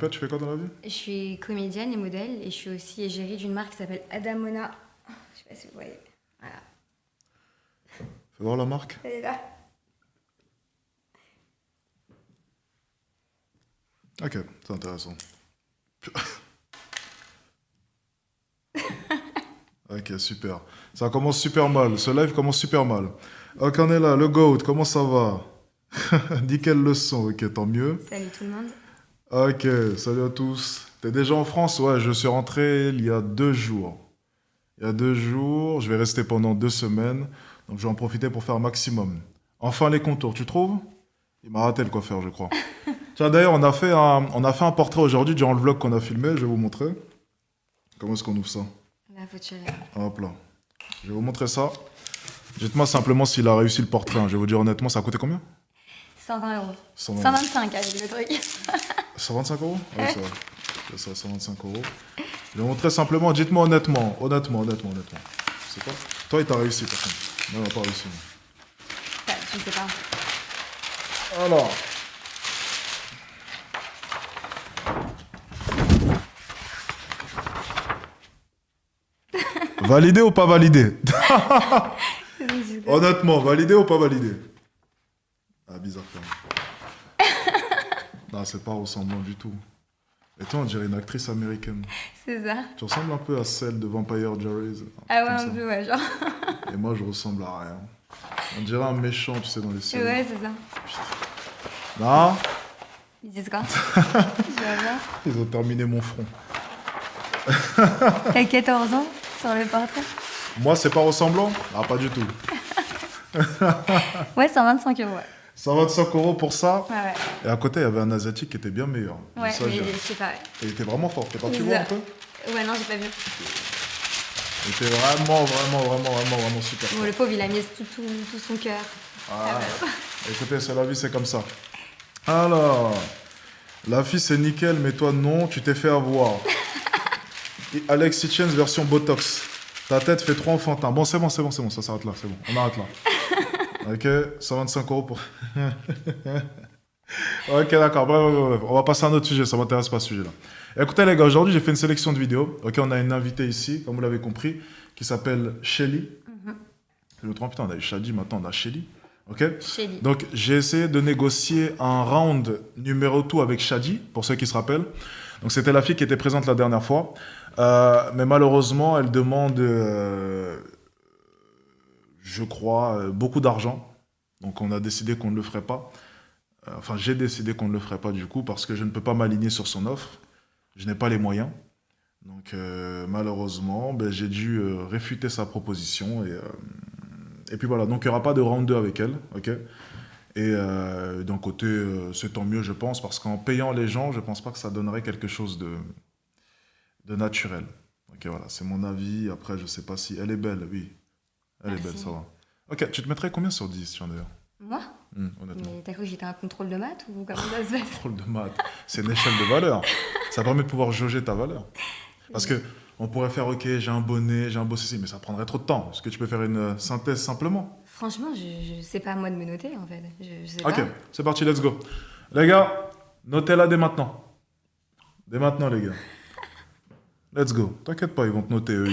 Tu fais quoi dans la vie? Je suis comédienne et modèle et je suis aussi égérie d'une marque qui s'appelle Adamona. Je sais pas si vous voyez. Voilà. Fais voir la marque. Elle est là. Ok, c'est intéressant. Ok, super. Ça commence super mal. Ce live commence super mal. Ok, on est là. Le GOAT, comment ça va? Nickel leçon. Ok, tant mieux. Salut tout le monde. Ok, salut à tous. T'es déjà en France? Ouais, je suis rentré il y a 2 jours. Il y a 2 jours, je vais rester pendant 2 semaines. Donc je vais en profiter pour faire un maximum. Enfin les contours, tu trouves? Il m'a raté le coiffeur, je crois. Tiens, d'ailleurs, on a fait un portrait aujourd'hui durant le vlog qu'on a filmé. Je vais vous montrer. Comment est-ce qu'on ouvre ça? Là, faut tirer. Hop là. Je vais vous montrer ça. Dites-moi simplement s'il a réussi le portrait, hein. Je vais vous dire honnêtement, ça a coûté combien? 120 euros. 120. 125 avec le truc. 125 euros? Oui, c'est vrai. C'est ça, 125 euros. Je vais vous montrer simplement, dites-moi honnêtement. Honnêtement. C'est quoi? Toi, il t'a réussi par contre. Moi, il n'a pas réussi. Enfin, je sais pas. Alors. Validé ou pas validé? Honnêtement, validé ou pas validé? Ah, bizarre quand même. Non, c'est pas ressemblant du tout. Et toi, on dirait une actrice américaine. C'est ça. Tu ressembles un peu à celle de Vampire Diaries. Ah ouais, Comme un ça. peu, ouais, genre. Et moi, je ressemble à rien. On dirait un méchant, tu sais, dans les séries. Ouais, c'est ça. Non, Ils disent quoi? Je vais voir. ils ont terminé mon front. T'as 14 ans sur le portrait? Moi, c'est pas ressemblant? Ah, pas du tout. Ouais, 125 euros, ouais. 125 euros pour ça. Ouais, ouais. Et à côté, il y avait un Asiatique qui était bien meilleur. Ouais, Ça, mais je sais pas, ouais. il était vraiment fort. T'es parti Ils voir a- un peu? Ouais, non, j'ai pas vu. Il était vraiment super Bon, fort. le pauvre, il a mis tout son cœur. Ah, écoutez, c'est la vie, c'est comme ça. Alors, la fille, c'est nickel, mais toi, non, tu t'es fait avoir. Et Alex Hitchens version Botox. Ta tête fait trop enfantin. Bon, c'est bon, ça s'arrête là, c'est bon. On arrête là. Ok, 125 euros pour... Ok, d'accord, bref. On va passer à un autre sujet, ça m'intéresse pas ce sujet-là. Écoutez les gars, aujourd'hui j'ai fait une sélection de vidéos. Ok, on a une invitée ici, comme vous l'avez compris, qui s'appelle Shelly. Je me trompe, putain, on a eu Shadi, maintenant on a Shelly. Ok. Shelly. Donc j'ai essayé de négocier un round numéro 2 avec Shadi, pour ceux qui se rappellent. Donc c'était la fille qui était présente la dernière fois. Mais malheureusement, elle demande, je crois, beaucoup d'argent. Donc on a décidé qu'on ne le ferait pas. Enfin, j'ai décidé qu'on ne le ferait pas du coup parce que je ne peux pas m'aligner sur son offre. Je n'ai pas les moyens. Donc malheureusement, ben, j'ai dû réfuter sa proposition. Et puis voilà, donc il n'y aura pas de round 2 avec elle. Ok. Et d'un côté, c'est tant mieux, je pense, parce qu'en payant les gens, je ne pense pas que ça donnerait quelque chose de naturel. Ok, voilà, c'est mon avis. Après, je ne sais pas si... Elle est belle, oui. Elle est belle, Merci. ça va. Ok, tu te mettrais combien sur 10, tiens, d'ailleurs? Moi? Honnêtement. Mais t'as cru que j'étais un contrôle de maths ou comment ça se passe? Contrôle de maths. C'est une échelle de valeur. Ça permet de pouvoir jauger ta valeur. Parce que on pourrait faire, ok, j'ai un bonnet, j'ai un beau ceci, mais ça prendrait trop de temps. Est-ce que tu peux faire une synthèse simplement? Franchement, je sais pas à moi de me noter en fait. Je sais Ok, pas. c'est parti, let's go. Les gars, notez-la dès maintenant. Dès maintenant, les gars. Let's go. T'inquiète pas, ils vont te noter, eux,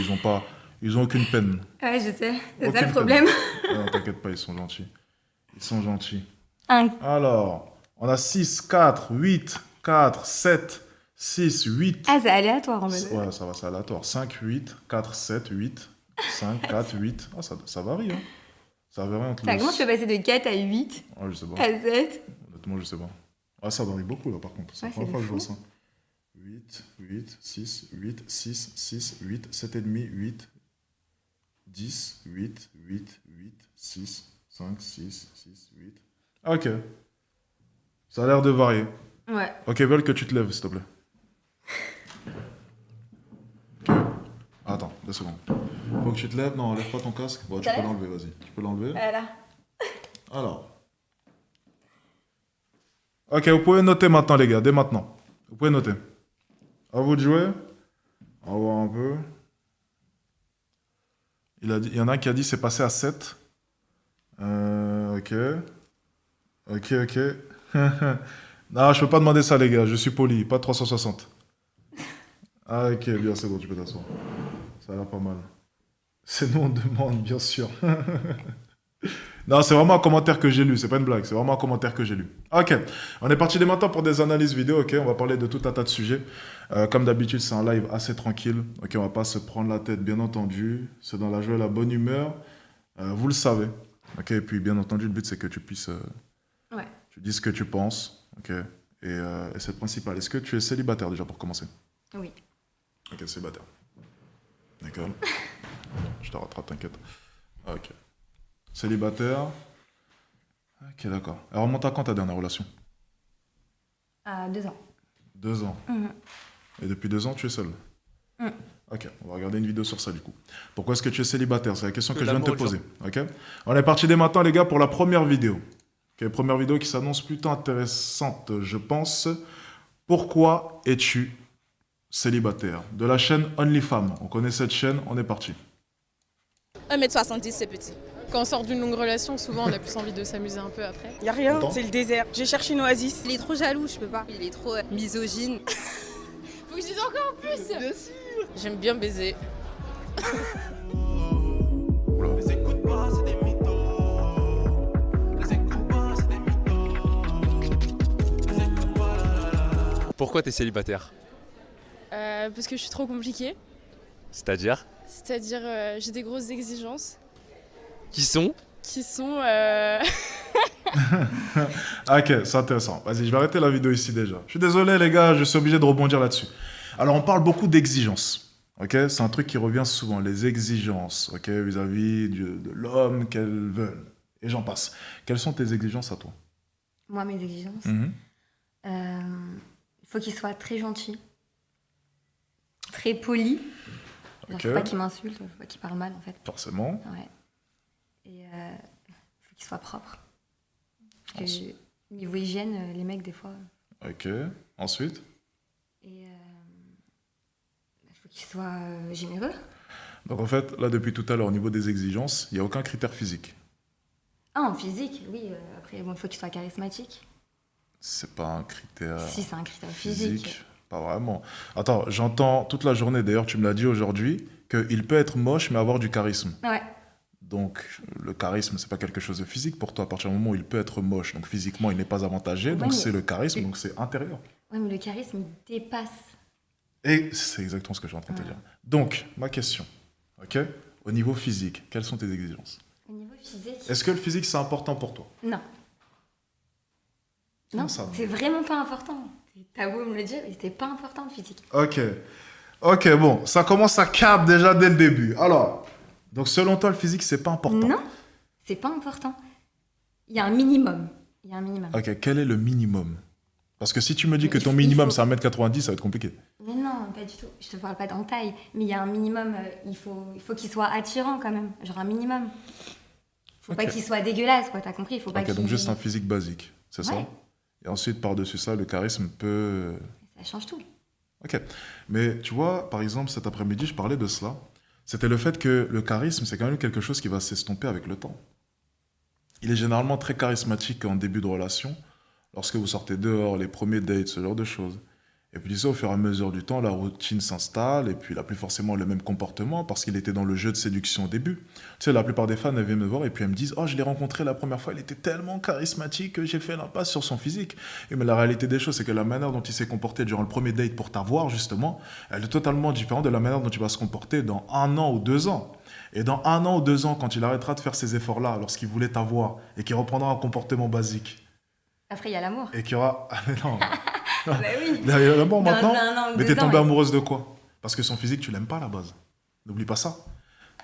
ils ont aucune peine. Ouais, je sais. C'est ça Aucune le problème. peine. Non, t'inquiète pas, ils sont gentils. Ils sont gentils. Un. Alors, on a 6, 4, 8, 4, 7, 6, 8. Ah, c'est aléatoire en fait. Ouais, ça va, c'est aléatoire. 5, 8, 4, 7, 8, 5, 4, 8. Ah, ça varie, hein. Ça varie entre Enfin, les... comment tu peux passer de 4 à 8 Ouais, je sais pas. à 7? Honnêtement, je sais pas. Ah, ça varie beaucoup, là, par contre. C'est la Ouais, première c'est fois que je vois fou. ça. 8, 8, 6, 8, 6, 6, 8, 7,5, 8, 10, 8, 8, 8, 6, 5, 6, 6, 8. Ok. Ça a l'air de varier. Ouais. Ok, veulent que tu te lèves, s'il te plaît. Ok. Attends, 2 secondes. Faut que tu te lèves. Non, lève pas ton casque. Bon, tu Ça peux lève l'enlever, vas-y. Tu peux l'enlever. Voilà. Alors. Ok, vous pouvez noter maintenant, les gars, dès maintenant. Vous pouvez noter. À vous de jouer. On va voir un peu. Il y en a un qui a dit c'est passé à 7. Ok. Ok. Non, je peux pas demander ça, les gars. Je suis poli, pas 360. Ah, ok, bien, c'est bon, tu peux t'asseoir. Ça a l'air pas mal. C'est nous, on demande, bien sûr. Non, c'est vraiment un commentaire que j'ai lu, c'est pas une blague, c'est vraiment un commentaire que j'ai lu. Ok, on est parti dès maintenant pour des analyses vidéo, ok, on va parler de tout un tas de sujets. Comme d'habitude, c'est un live assez tranquille, ok, on va pas se prendre la tête, bien entendu. C'est dans la joie et la bonne humeur, vous le savez. Ok, et puis bien entendu, le but c'est que tu puisses, Ouais. tu dises ce que tu penses, ok, et c'est le principal. Est-ce que tu es célibataire déjà pour commencer? Oui. Ok, célibataire. D'accord. Je te rattrape, t'inquiète. Ok. Célibataire. Ok, d'accord. Elle remonte à quand ta dernière relation? À 2 ans. 2 ans. Mhm. Et depuis 2 ans, tu es seul. Mhm. Ok, on va regarder une vidéo sur ça du coup. Pourquoi est-ce que tu es célibataire? C'est la question Que que je viens de te l'amour, poser. Ok. On est parti dès maintenant, les gars, pour la première vidéo. Ok, première vidéo qui s'annonce plutôt intéressante, je pense. Pourquoi es-tu célibataire? De la chaîne OnlyFam. On connaît cette chaîne, on est parti. 1m70, c'est petit. Quand on sort d'une longue relation, souvent on a plus envie de s'amuser un peu après. Y a rien, Attends. c'est le désert. J'ai cherché une oasis. Il est trop jaloux, je peux pas. Il est trop misogyne. Faut que je dise encore plus. Bien sûr. J'aime bien baiser. Oula. Les écoute pas, c'est des mythos. Les écoute pas, c'est des mythos. Les écoute pas, la la la. Pourquoi t'es célibataire? Parce que je suis trop compliquée. C'est-à-dire? C'est-à-dire, j'ai des grosses exigences Qui sont? qui sont. Ah, ok, c'est intéressant. Vas-y, je vais arrêter la vidéo ici déjà. Je suis désolé, les gars, je suis obligé de rebondir là-dessus. Alors, on parle beaucoup d'exigences. Ok, c'est un truc qui revient souvent, les exigences, ok, vis-à-vis de l'homme qu'elles veulent. Et j'en passe. Quelles sont tes exigences à toi? Moi, mes exigences. Mhm. Il faut qu'il soit très gentil, très poli. Genre, Ok. faut pas qu'il m'insulte, faut pas qu'il parle mal en fait. Forcément. Ouais. Et faut qu'il soit propre. Parce que Ensuite. niveau hygiène, les mecs des fois. Ok. Ensuite. Et faut qu'il soit généreux. Donc en fait, là, depuis tout à l'heure, au niveau des exigences, il n'y a aucun critère physique. Ah, en physique, oui. Après, bon, il faut qu'il soit charismatique. C'est pas un critère Si, c'est un critère physique. physique. Pas vraiment. Attends, j'entends toute la journée, d'ailleurs, tu me l'as dit aujourd'hui, qu'il peut être moche, mais avoir du charisme. Ouais. Donc, le charisme, c'est pas quelque chose de physique pour toi. À partir du moment où il peut être moche, donc physiquement, il n'est pas avantagé, Ouais, donc mais- c'est le charisme, mais- donc c'est intérieur. Ouais, mais le charisme, il dépasse. Et c'est exactement ce que je suis en train de te Ouais. dire. Donc, ma question, ok? Au niveau physique, quelles sont tes exigences? Au niveau physique. Est-ce que le physique, c'est important pour toi? Non. Comment Non, ça, non c'est vraiment pas important. T'as beau me le dire, mais c'est pas important le physique. Ok. Ok, bon, ça commence à cap déjà dès le début. Alors, donc selon toi, le physique, c'est pas important? Non, c'est pas important. Il y a un minimum. Il y a un minimum. Ok, quel est le minimum? Parce que si tu me dis Mais que il ton faut- minimum, il faut- c'est 1m90, ça va être compliqué. Mais non, pas du tout. Je te parle pas en taille, mais il y a un minimum. Il faut qu'il soit attirant quand même. Genre un minimum. Faut pas Ok. qu'il soit dégueulasse, quoi. T'as compris? Il faut pas Ok, qu'il. donc juste un physique basique, c'est ça? Ouais. Et ensuite, par-dessus ça, le charisme peut... Ça change tout. Ok. Mais tu vois, par exemple, cet après-midi, je parlais de cela. C'était le fait que le charisme, c'est quand même quelque chose qui va s'estomper avec le temps. Il est généralement très charismatique en début de relation, lorsque vous sortez dehors, les premiers dates, ce genre de choses. Et puis tu sais, au fur et à mesure du temps, la routine s'installe, et puis il n'a plus forcément le même comportement, parce qu'il était dans le jeu de séduction au début. Tu sais, la plupart des fans, elles viennent me voir, et puis elles me disent « Oh, je l'ai rencontré la première fois, il était tellement charismatique que j'ai fait l'impasse sur son physique. » Et mais la réalité des choses, c'est que la manière dont il s'est comporté durant le premier date pour t'avoir, justement, elle est totalement différente de la manière dont il va se comporter dans 1 an ou 2 ans. Et dans 1 an ou 2 ans, quand il arrêtera de faire ces efforts-là, lorsqu'il voulait t'avoir, et qu'il reprendra un comportement basique, Après, il y a l'amour. et qu'il y aura... Ah, mais non. Bah oui. Il y a l'amour Dans maintenant. 1 an ou Mais 2 t'es ans, tombée ouais. amoureuse de quoi? Parce que son physique, tu l'aimes pas à la base. N'oublie pas ça.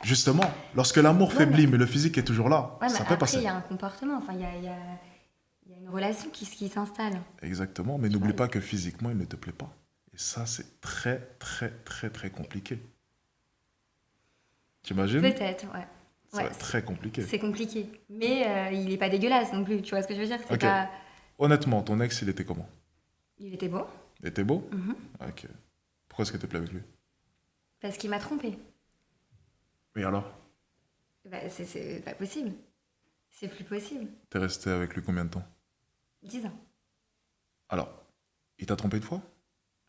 Justement, lorsque l'amour Ouais, faiblit, mais le physique est toujours là, Ouais, mais ça peut après, passer. il y a un comportement. Enfin, il y a une relation qui s'installe. Exactement, mais n'oublie Ouais. pas que physiquement, il ne te plaît pas. Et ça, c'est très, très, très, très compliqué. T'imagines? Peut-être, ouais. Ça Ouais, va être très compliqué. c'est compliqué. Mais il est pas dégueulasse non plus. Tu vois ce que je veux dire? C'est Ok. pas... Honnêtement, ton ex, il était comment? Il était beau. Il était beau? Mhm. Ok. Pourquoi est-ce que t'es plus avec lui? Parce qu'il m'a trompé. Et alors? Bah, c'est pas possible. C'est plus possible. T'es resté avec lui combien de temps? 10 ans. Alors, il t'a trompé une fois?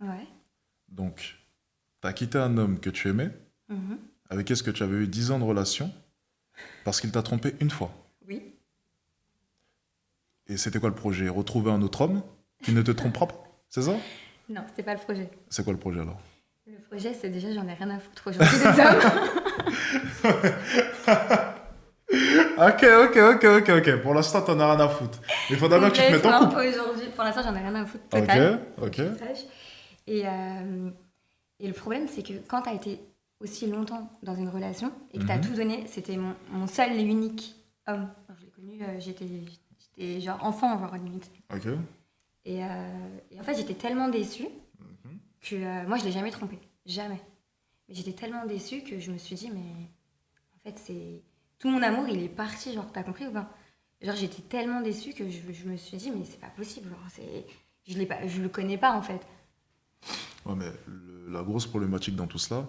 Ouais. Donc, t'as quitté un homme que tu aimais, Mhm. avec qui est-ce que tu avais eu 10 ans de relation, parce qu'il t'a trompé une fois. Oui. Et c'était quoi le projet? Retrouver un autre homme qui ne te trompera pas? C'est ça? Non, c'était pas le projet. C'est quoi le projet alors? Le projet, c'est déjà, j'en ai rien à foutre aujourd'hui des hommes. Ok. Pour l'instant, t'en as rien à foutre. Il faudra bien que tu te mettes en Complètement, couple. pas aujourd'hui. Pour l'instant, j'en ai rien à foutre. Total. Ok. Sache. Et le problème, c'est que quand tu as été aussi longtemps dans une relation et que tu as Mhm. tout donné, c'était mon seul et unique homme. Je l'ai connu, j'étais genre enfant, genre limite. Ok. Et en fait, j'étais tellement déçue que moi, je l'ai jamais trompé. Jamais. Mais j'étais tellement déçue que je me suis dit, mais en fait, c'est. Tout mon amour, il est parti, genre, t'as compris ou pas? Genre, j'étais tellement déçue que je me suis dit, mais c'est pas possible, genre, je le connais pas, en fait. Ouais, mais la grosse problématique dans tout cela,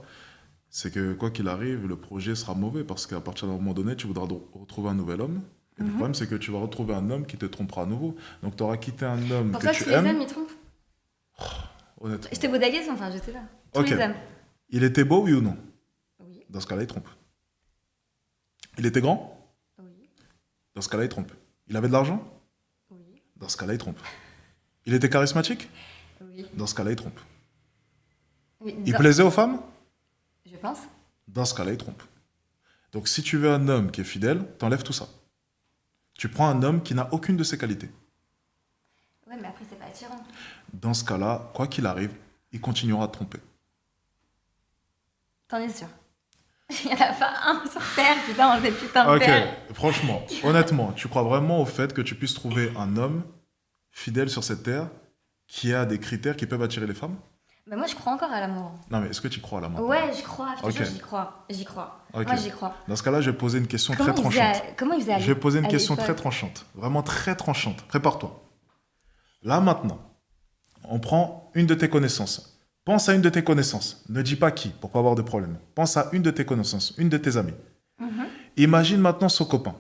c'est que quoi qu'il arrive, le projet sera mauvais parce qu'à partir d'un moment donné, tu voudras retrouver un nouvel homme. Et le problème, c'est que tu vas retrouver un homme qui te trompera à nouveau. Donc, tu auras quitté un homme Pour que toi, tu tous les hommes, aimes. ils trompent? Honnêtement. Je te pose la question, enfin, je sais pas. Tous Ok. les hommes. Il était beau, oui ou non? Oui, Dans ce cas-là, il trompe. Il était grand? oui, Dans ce cas-là, il trompe. Il avait de l'argent? oui, Dans ce cas-là, il trompe. Il était charismatique? oui. Dans ce cas-là, il trompe. Oui, Il plaisait aux femmes? Je pense. Dans ce cas-là, il trompe. Donc, si tu veux un homme qui est fidèle, t'enlèves tout ça. Tu prends un homme qui n'a aucune de ces qualités. Ouais, mais après, c'est pas attirant. Dans ce cas-là, quoi qu'il arrive, il continuera à te tromper. T'en es sûr? Il y en a pas un sur Terre, putain, c'est putain de Ok, Terre. franchement, honnêtement, tu crois vraiment au fait que tu puisses trouver un homme fidèle sur cette terre qui a des critères qui peuvent attirer les femmes? Bah, moi, je crois encore à l'amour. Non, mais est-ce que tu y crois là maintenant? Ouais, je crois, je te Ok. jure, j'y crois. J'y crois. Ok. Moi, j'y crois. Dans ce cas-là, je vais poser une question Comment très il faisait tranchante. comment il faisait à Je vais poser une à question très l'époque tranchante. Vraiment très tranchante. Prépare-toi. Là, maintenant, on prend une de tes connaissances. Pense à une de tes connaissances. Ne dis pas qui, pour pas avoir de problème. Pense à une de tes connaissances, une de tes amies. Mhm, Imagine maintenant son copain.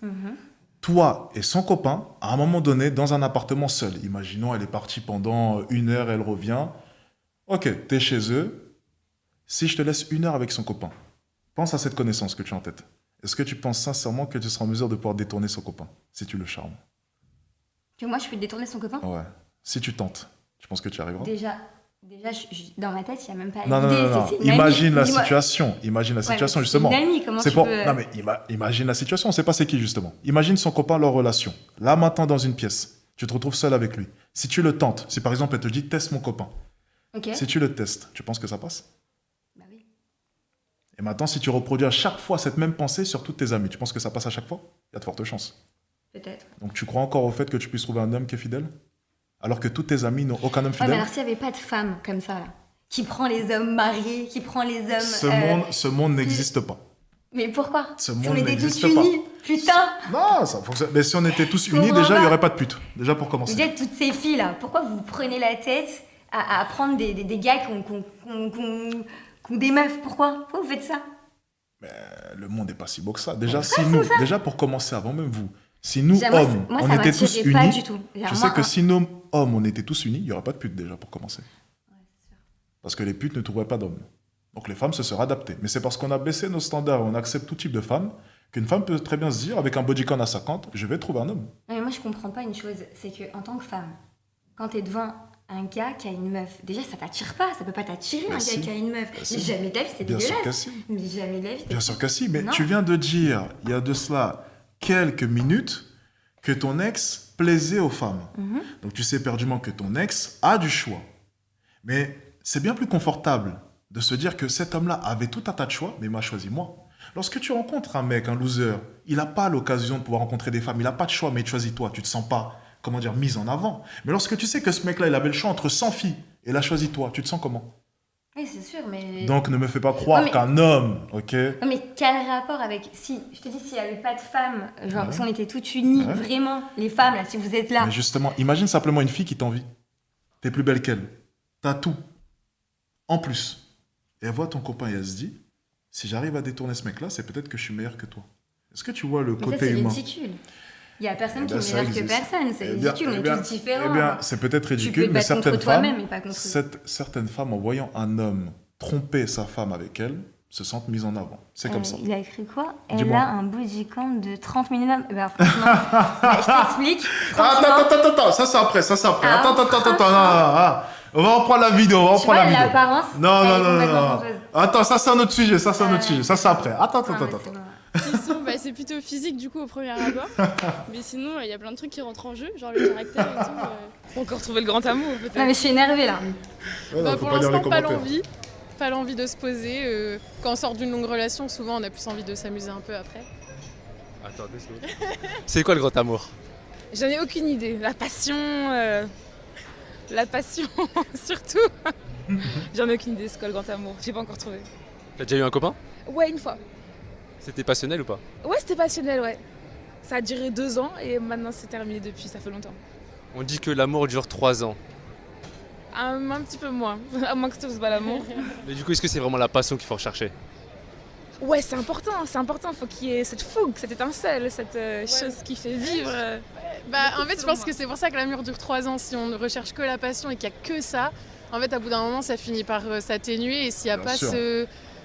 mhm. Toi et son copain, à un moment donné, dans un appartement seul. Imaginons, elle est partie pendant 1 heure, elle revient. Ok, t'es chez eux. Si je te laisse 1 heure avec son copain, pense à cette connaissance que tu as en tête. Est-ce que tu penses sincèrement que tu seras en mesure de pouvoir détourner son copain, si tu le charmes? Que moi, je peux détourner son copain? Ouais. Si tu tentes, tu penses que tu y arriveras? Déjà, dans ma tête, il n'y a même pas Non, non, l'idée. non, non. C'est une amie. Imagine la Dis-moi. situation. Imagine la Ouais, mais situation, c'est justement. une amie, comment C'est tu pour... peux... Non, mais imagine la situation. On ne sait pas c'est qui, justement. Imagine son copain, leur relation. Là, maintenant, dans une pièce. Tu te retrouves seul avec lui. Si tu le tentes, si par exemple, elle te dit, teste mon copain. Ok. Si tu le testes, tu penses que ça passe? Bah oui. Et maintenant, si tu reproduis à chaque fois cette même pensée sur toutes tes amies, tu penses que ça passe à chaque fois? Il y a de fortes chances. Peut-être. Donc, tu crois encore au fait que tu puisses trouver un homme qui est fidèle? Alors que tous tes amis n'ont aucun homme Ouais, mais fidèle? alors s'il n'y avait pas de femme comme ça, là, qui prend les hommes mariés, qui prend les hommes... Ce monde n'existe pas. Mais pourquoi? Ce Si monde on était tous n'existe pas. unis, putain! Non, ça fonctionne. Mais si on était tous Je unis, comprends déjà, il pas. n'y aurait pas de pute. Déjà pour Vous commencer. êtes toutes ces filles-là, pourquoi vous vous prenez la tête à prendre des gars qui ont des meufs? Pourquoi vous faites ça? Le monde n'est pas si beau que ça. Déjà, si nous, déjà pour commencer, avant même vous, si nous, Moi, hommes, moi, on ça était tous m'attirait pas unis, du tout. tu sais que si nous, hommes, on était tous unis, il n'y aurait pas de pute déjà pour commencer. Parce que les putes ne trouveraient pas d'hommes. Donc les femmes se seraient adaptées. Mais c'est parce qu'on a baissé nos standards et on accepte tout type de femmes qu'une femme peut très bien se dire, avec un body count à 50, je vais trouver un homme. Non, mais moi, je comprends pas une chose, c'est que en tant que femme, quand t'es devant un gars qui a une meuf, déjà, ça t'attire pas, ça peut pas t'attirer Bah un si. gars qui a une meuf. Bah si. Mais jamais de la vie, c'est Bien sûr que dégueulasse. si. Mais jamais de la vie. Bien sûr que si. Mais Non. tu viens de dire, il y a de cela quelques minutes, que ton ex plaisait aux femmes. Mhm. Donc tu sais éperdument que ton ex a du choix. Mais c'est bien plus confortable de se dire que cet homme-là avait tout un tas de choix, mais m'a choisi moi. Lorsque tu rencontres un mec, un loser, il n'a pas l'occasion de pouvoir rencontrer des femmes, il n'a pas de choix, mais il te choisit toi. Tu te sens pas, comment dire, mise en avant. Mais lorsque tu sais que ce mec-là, il avait le choix entre 100 filles, et il a choisi toi, tu te sens comment? Oui, c'est sûr, mais... Donc ne me fais pas croire Ouais, mais- qu'un homme, ok? Non, mais quel rapport avec... Si, je te dis, s'il n'y avait pas de femmes, genre, Ouais. si on était toutes unies, Ouais. vraiment, les femmes, là, si vous êtes là... Mais justement, imagine simplement une fille qui t'envie. T'es plus belle qu'elle. T'as tout. En plus. Et elle voit ton copain et elle se dit, si j'arrive à détourner ce mec-là, c'est peut-être que je suis meilleur que toi. Est-ce que tu vois le Mais ça, côté c'est humain? ridicule. Il y a personne Eh qui ben, est ça meilleur que existe. personne. C'est Eh bien, ridicule, on eh est bien, tous différents. Eh bien, c'est peut-être Tu peux ridicule, te mais battre contre certaines toi-même, femmes, mais pas contre certaines femmes, en voyant un homme tromper sa femme avec elle, se sentent mises en avant. C'est comme ça. Il a écrit quoi? Elle Dis-moi. a un body count de 30 minimum. Bah, franchement, bah, je t'explique. Ah, Franchement, attends, ça c'est après, ça c'est après. Ah, Attends, franchement. On va reprendre la vidéo, on va tu reprendre vois, la vidéo. l'apparence, Non, elle non, est non, complètement non, non. trompeuse. Attends, ça c'est un autre sujet, ça c'est un Ah, autre sujet, ça c'est après. Attends, Ah, mais attends. c'est bon. Bah, c'est plutôt physique du coup au premier abord. Mais sinon, il y a plein de trucs qui rentrent en jeu, genre le caractère et tout. Faut encore trouver le grand amour, peut-être. Non, mais je suis énervée là. Ouais, non, Bah, faut pour pas lire les l'instant, pas commentaires. l'envie. Pas l'envie de se poser. Quand on sort d'une longue relation, souvent on a plus envie de s'amuser un peu après. Attends, c'est quoi le grand amour? J'en ai aucune idée. La passion, surtout. J'en ai aucune idée, c'est quoi le grand amour. J'ai pas encore trouvé. T'as déjà eu un copain? Ouais, une fois. C'était passionnel ou pas? Ouais, c'était passionnel, ouais. Ça a duré 2 ans et maintenant c'est terminé depuis, ça fait longtemps. On dit que l'amour dure 3 ans. Un petit peu moins, à moins que ce soit pas l'amour. Mais du coup, est-ce que c'est vraiment la passion qu'il faut rechercher? Ouais, c'est important, faut qu'il y ait cette fougue, cette étincelle, cette chose qui fait vivre. Bah, en fait, je pense que c'est pour ça que l'amour dure 3 ans. Si on ne recherche que la passion et qu'il n'y a que ça, en fait, à bout d'un moment, ça finit par s'atténuer. Et s'il n'y a Bien pas sûr.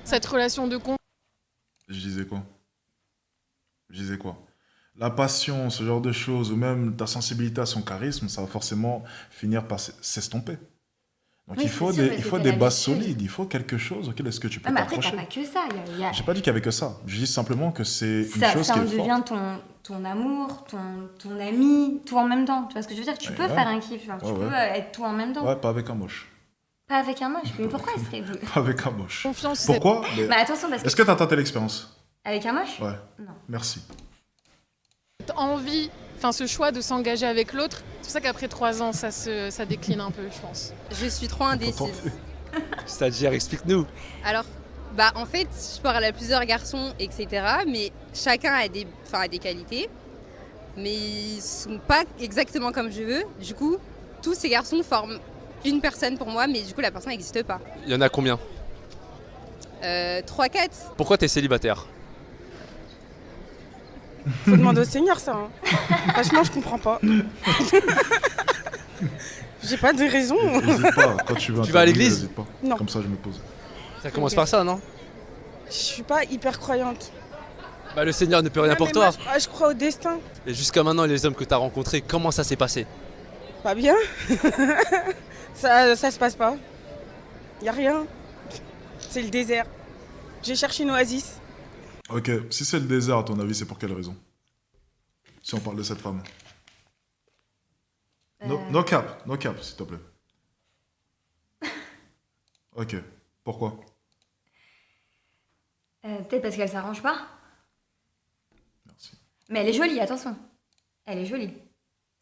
cette relation de confiance, Je disais quoi? La passion, ce genre de choses, ou même ta sensibilité à son charisme, ça va forcément finir par s'estomper. Donc Oui, il faut c'est sûr, des, mais il faut c'était des bases l'habitude. solides, il faut quelque chose auquel est-ce que tu peux Non, mais après, t'as t'accrocher. pas que ça. Il y a... J'ai pas dit qu'il y avait que ça. Je dis simplement que c'est une Ça, chose ça qui en est devient forte. ton amour, ton ami, tout en même temps. Tu vois ce que je veux dire? Tu Ouais, peux ouais. faire un kiff, genre, tu Ouais, peux ouais. être tout en même temps. Ouais, pas avec un moche. Pas avec un moche. Mais pourquoi il serait... Pas avec un moche. c'est- Pourquoi? Mais Mais attention, parce que... est-ce que t'as tenté l'expérience? Avec un moche? Ouais. Non. Merci. cette envie, enfin ce choix de s'engager avec l'autre, c'est pour ça qu'après 3 ans, ça décline un peu, je pense. Je suis trop indécise. Tenter. C'est-à-dire, explique-nous. Alors, bah en fait, je parle à plusieurs garçons, etc. Mais chacun a des qualités, mais ils sont pas exactement comme je veux. Du coup, tous ces garçons forment une personne pour moi, mais du coup la personne n'existe pas. Il y en a combien? 3-4. Pourquoi t'es célibataire? Faut demander au Seigneur ça. Hein. Franchement, je comprends pas. J'ai pas de raison. N'hésite pas, quand tu veux Tu vas à intervenir, l'église? n'hésite pas. Non. Comme ça, je me pose. Ça commence par ça, non? Je suis pas hyper croyante. Bah, le Seigneur ne peut rien Ouais, pour mais toi. moi, je crois au destin. Et jusqu'à maintenant, les hommes que t'as rencontrés, comment ça s'est passé? Pas bien. ça se passe pas. Y a rien. C'est le désert. J'ai cherché une oasis. Ok, si c'est le désert, à ton avis, c'est pour quelle raison? Si on parle de cette femme. No cap, s'il te plaît. Ok, pourquoi? Peut-être parce qu'elle s'arrange pas. Merci. Mais elle est jolie, attention. Elle est jolie.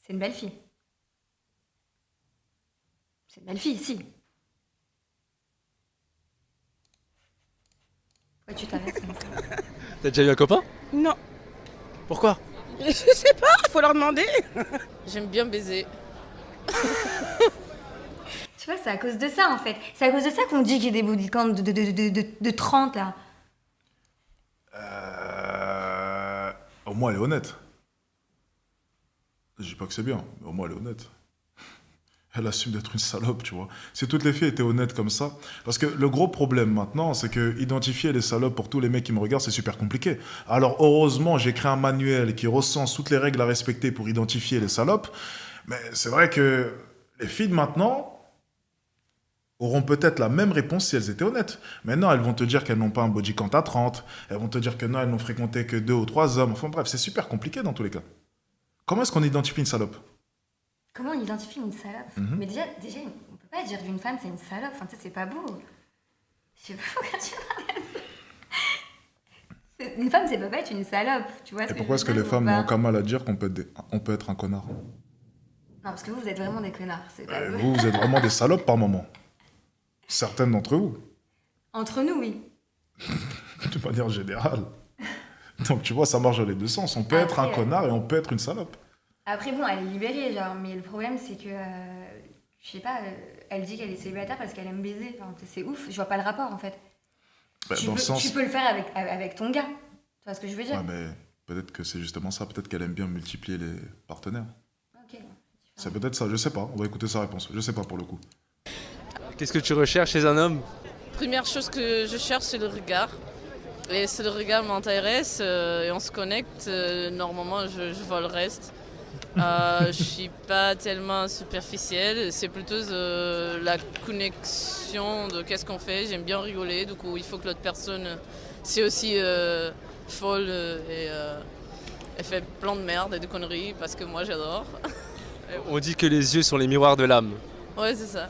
C'est une belle fille. C'est une belle fille, si. Pourquoi tu t'arrêtes comme ça? T'as déjà eu un copain? Non. Pourquoi? Je sais pas, faut leur demander. J'aime bien baiser. Tu vois, c'est à cause de ça, en fait. C'est à cause de ça qu'on dit qu'il y a des body counts de 30, là. Au moins, elle est honnête. Je dis pas que c'est bien, mais au moins, elle est honnête. Elle assume d'être une salope, tu vois. Si toutes les filles étaient honnêtes comme ça... Parce que le gros problème maintenant, c'est que identifier les salopes pour tous les mecs qui me regardent, c'est super compliqué. Alors, heureusement, j'ai créé un manuel qui recense toutes les règles à respecter pour identifier les salopes. Mais c'est vrai que les filles de maintenant auront peut-être la même réponse si elles étaient honnêtes. Maintenant, elles vont te dire qu'elles n'ont pas un body count à 30. Elles vont te dire que non, elles n'ont fréquenté que 2 ou 3 hommes. Enfin bref, c'est super compliqué dans tous les cas. Comment est-ce qu'on identifie une salope? Comment on identifie une salope? Mais déjà, on peut pas dire d'une femme c'est une salope. Enfin, tu sais, c'est pas beau. Je sais pas pourquoi tu parles comme ça. Une femme, c'est pas être une salope. Tu vois ce Et que pourquoi je est-ce que veux les dire, femmes ou n'ont pas? aucun mal à dire on peut être un connard? Non, parce que vous êtes vraiment des connards. C'est pas beau. Vous êtes vraiment des salopes par moment. Certaines d'entre vous, Entre nous, oui. de manière générale. Donc tu vois, ça marche dans les deux sens. On peut être un Après, connard et on peut être une salope. Après, bon, elle est libérée, genre, mais le problème, c'est que, je sais pas, elle dit qu'elle est célibataire parce qu'elle aime baiser. Enfin, c'est ouf, je vois pas le rapport, en fait. Bah, Tu dans le peux, sens... tu peux le faire avec ton gars. Tu vois ce que je veux dire? Ouais, mais Peut-être que c'est justement ça. Peut-être qu'elle aime bien multiplier les partenaires. Ok. C'est peut-être ça, je sais pas. On va écouter sa réponse. Je sais pas pour le coup. Qu'est-ce que tu recherches chez un homme? Première chose que je cherche, c'est le regard. Et si le regard m'intéresse et on se connecte, normalement, je vois le reste. Je suis pas tellement superficielle, c'est plutôt la connexion de qu'est-ce qu'on fait. J'aime bien rigoler, du coup, il faut que l'autre personne c'est aussi folle et elle fait plein de merde et de conneries parce que moi j'adore. On dit que les yeux sont les miroirs de l'âme. Ouais, c'est ça.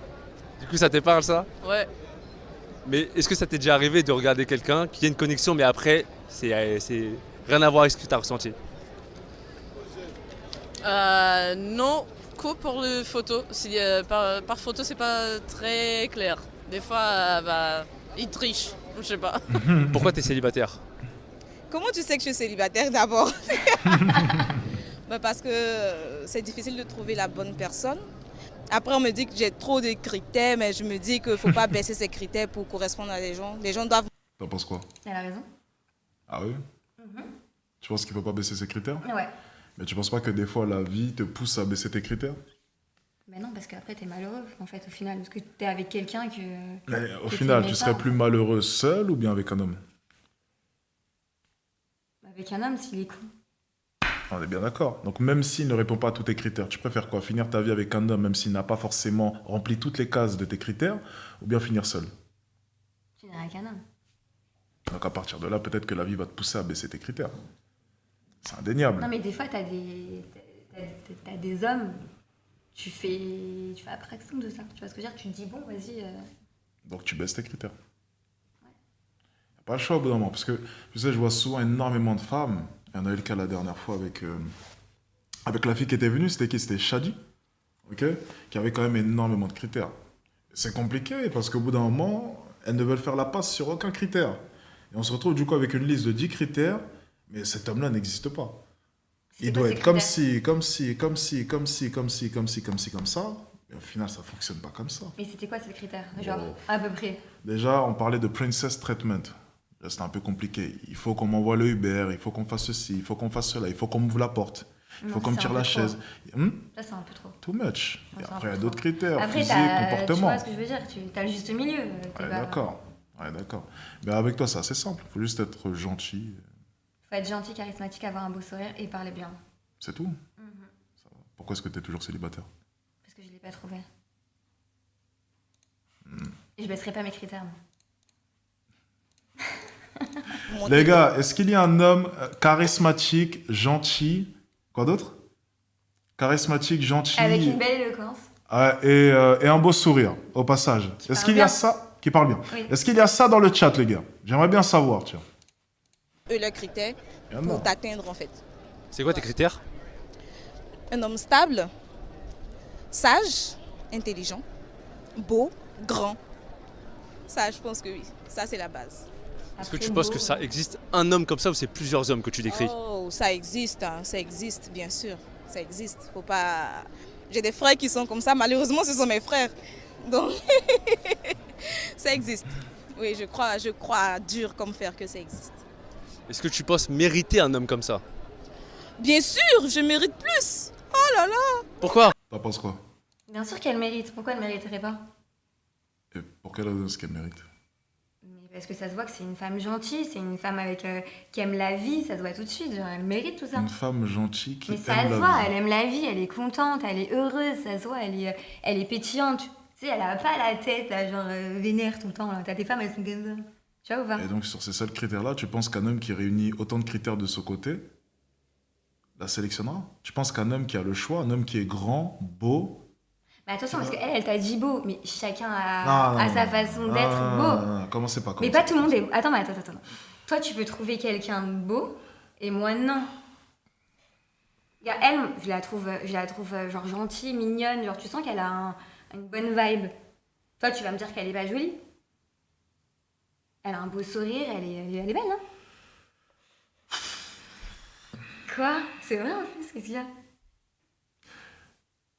Du coup, ça te parle, ça? Ouais. Mais est-ce que ça t'est déjà arrivé de regarder quelqu'un qui a une connexion, mais après, c'est rien à voir avec ce que tu as ressenti? Non, que pour les photos. Par photo, c'est pas très clair. Des fois, ils trichent, je sais pas. Pourquoi tu es célibataire? Comment tu sais que je suis célibataire d'abord? Parce que c'est difficile de trouver la bonne personne. Après, on me dit que j'ai trop de critères, mais je me dis qu'il ne faut pas baisser ces critères pour correspondre à des gens. Les gens doivent... T'en penses quoi? Elle a raison. Ah oui? Tu penses qu'il faut pas baisser ses critères? Ouais. Mais tu penses pas que des fois la vie te pousse à baisser tes critères? Mais non, parce qu'après, t'es malheureux, en fait, au final. Parce que t'es avec quelqu'un que... Mais au que final, t'aimais tu serais pas. plus malheureux seul ou bien avec un homme? Avec un homme, s'il est con. On est bien d'accord. Donc même s'il ne répond pas à tous tes critères, tu préfères quoi? Finir ta vie avec un homme même s'il n'a pas forcément rempli toutes les cases de tes critères, ou bien finir seul? Finir avec un homme. Donc à partir de là, peut-être que la vie va te pousser à baisser tes critères. C'est indéniable. Non, mais des fois, t'as des hommes, tu fais abstraction de ça. Tu vois ce que je veux dire? Tu te dis, bon, vas-y... Donc tu baisses tes critères. Y a pas le choix au bout d'un moment. Parce que, tu sais, je vois souvent énormément de femmes. Il y en a eu le cas la dernière fois avec la fille qui était venue. C'était qui? C'était Shadi. Ok? Qui avait quand même énormément de critères. C'est compliqué parce qu'au bout d'un moment, elles ne veulent faire la passe sur aucun critère. Et on se retrouve du coup avec une liste de 10 critères, mais cet homme-là n'existe pas. C'est Il quoi doit ces être comme critères? ci, comme ça. Et au final, ça fonctionne pas comme ça. Mais c'était quoi ces critères? Genre, Oh. à peu près. Déjà, on parlait de princess treatment. Là, c'est un peu compliqué. Il faut qu'on m'envoie le Uber, il faut qu'on fasse ceci, il faut qu'on fasse cela, il faut qu'on m'ouvre la porte, il faut Non, qu'on me c'est tire un la peu trop. chaise. Là, c'est un peu trop. Too much. Ouais, Et c'est un après, il y a peu d'autres trop. critères, Après, physique, tu comportement. vois ce que je veux dire? T'as le juste milieu. T'es Ouais, pas- d'accord. Ouais, d'accord. Mais avec toi, c'est assez simple. Il faut juste être gentil. Faut être gentil, charismatique, avoir un beau sourire et parler bien. C'est tout. Ça va. Pourquoi est-ce que tu es toujours célibataire? Parce que je l'ai pas trouvé. Et je baisserai pas mes critères. moi. Les gars, est-ce qu'il y a un homme charismatique, gentil, quoi d'autre? Charismatique, gentil, Avec une belle éloquence. et un beau sourire, au passage. Qui Est-ce parle qu'il y a bien. ça? Qui parle bien. Oui. Est-ce qu'il y a ça dans le chat, les gars? J'aimerais bien savoir, tiens. Eux, leurs critères Il y en pour a. t'atteindre, en fait. C'est quoi tes critères? Un homme stable, sage, intelligent, beau, grand. Ça, je pense que oui. Ça, c'est la base. Est-ce que Après, tu penses beau, que ça existe un homme comme ça ou c'est plusieurs hommes que tu décris? Oh, ça existe, hein, ça existe, bien sûr. Ça existe. Faut pas... J'ai des frères qui sont comme ça. Malheureusement, ce sont mes frères. Donc, ça existe. Oui, je crois dur comme fer que ça existe. Est-ce que tu penses mériter un homme comme ça? Bien sûr, je mérite plus. Oh là là. Pourquoi? T'en penses quoi? Bien sûr qu'elle mérite. Pourquoi elle ne mériterait pas? Et pour quelle raison est-ce qu'elle mérite? Mais parce que ça se voit que c'est une femme gentille, c'est une femme avec qui aime la vie, ça se voit tout de suite. Genre, elle mérite tout ça. Une femme gentille qui Mais ça aime se la voit, vie. elle aime la vie, elle est contente, elle est heureuse, ça se voit, elle est pétillante. Tu sais, elle a pas la tête, là, genre vénère tout le temps. Là. T'as des femmes, elles sont comme ça. Tu vois ou pas? Et donc, sur ces seuls critères-là, tu penses qu'un homme qui réunit autant de critères de ce côté la sélectionnera? Tu penses qu'un homme qui a le choix, un homme qui est grand, beau... Mais attention, parce qu'elle, elle t'a dit beau, mais chacun Non, a non, sa non. façon Non, d'être non, beau. non, non, commencez pas. Mais commencez pas tout le monde est... Attends, mais attends. Toi, tu peux trouver quelqu'un de beau, et moi, non. Regarde, elle, je la trouve genre gentille, mignonne, genre tu sens qu'elle a une bonne vibe. Toi, tu vas me dire qu'elle est pas jolie. Elle a un beau sourire, elle est belle, hein? Quoi? C'est vrai en plus, qu'est-ce qu'il y a?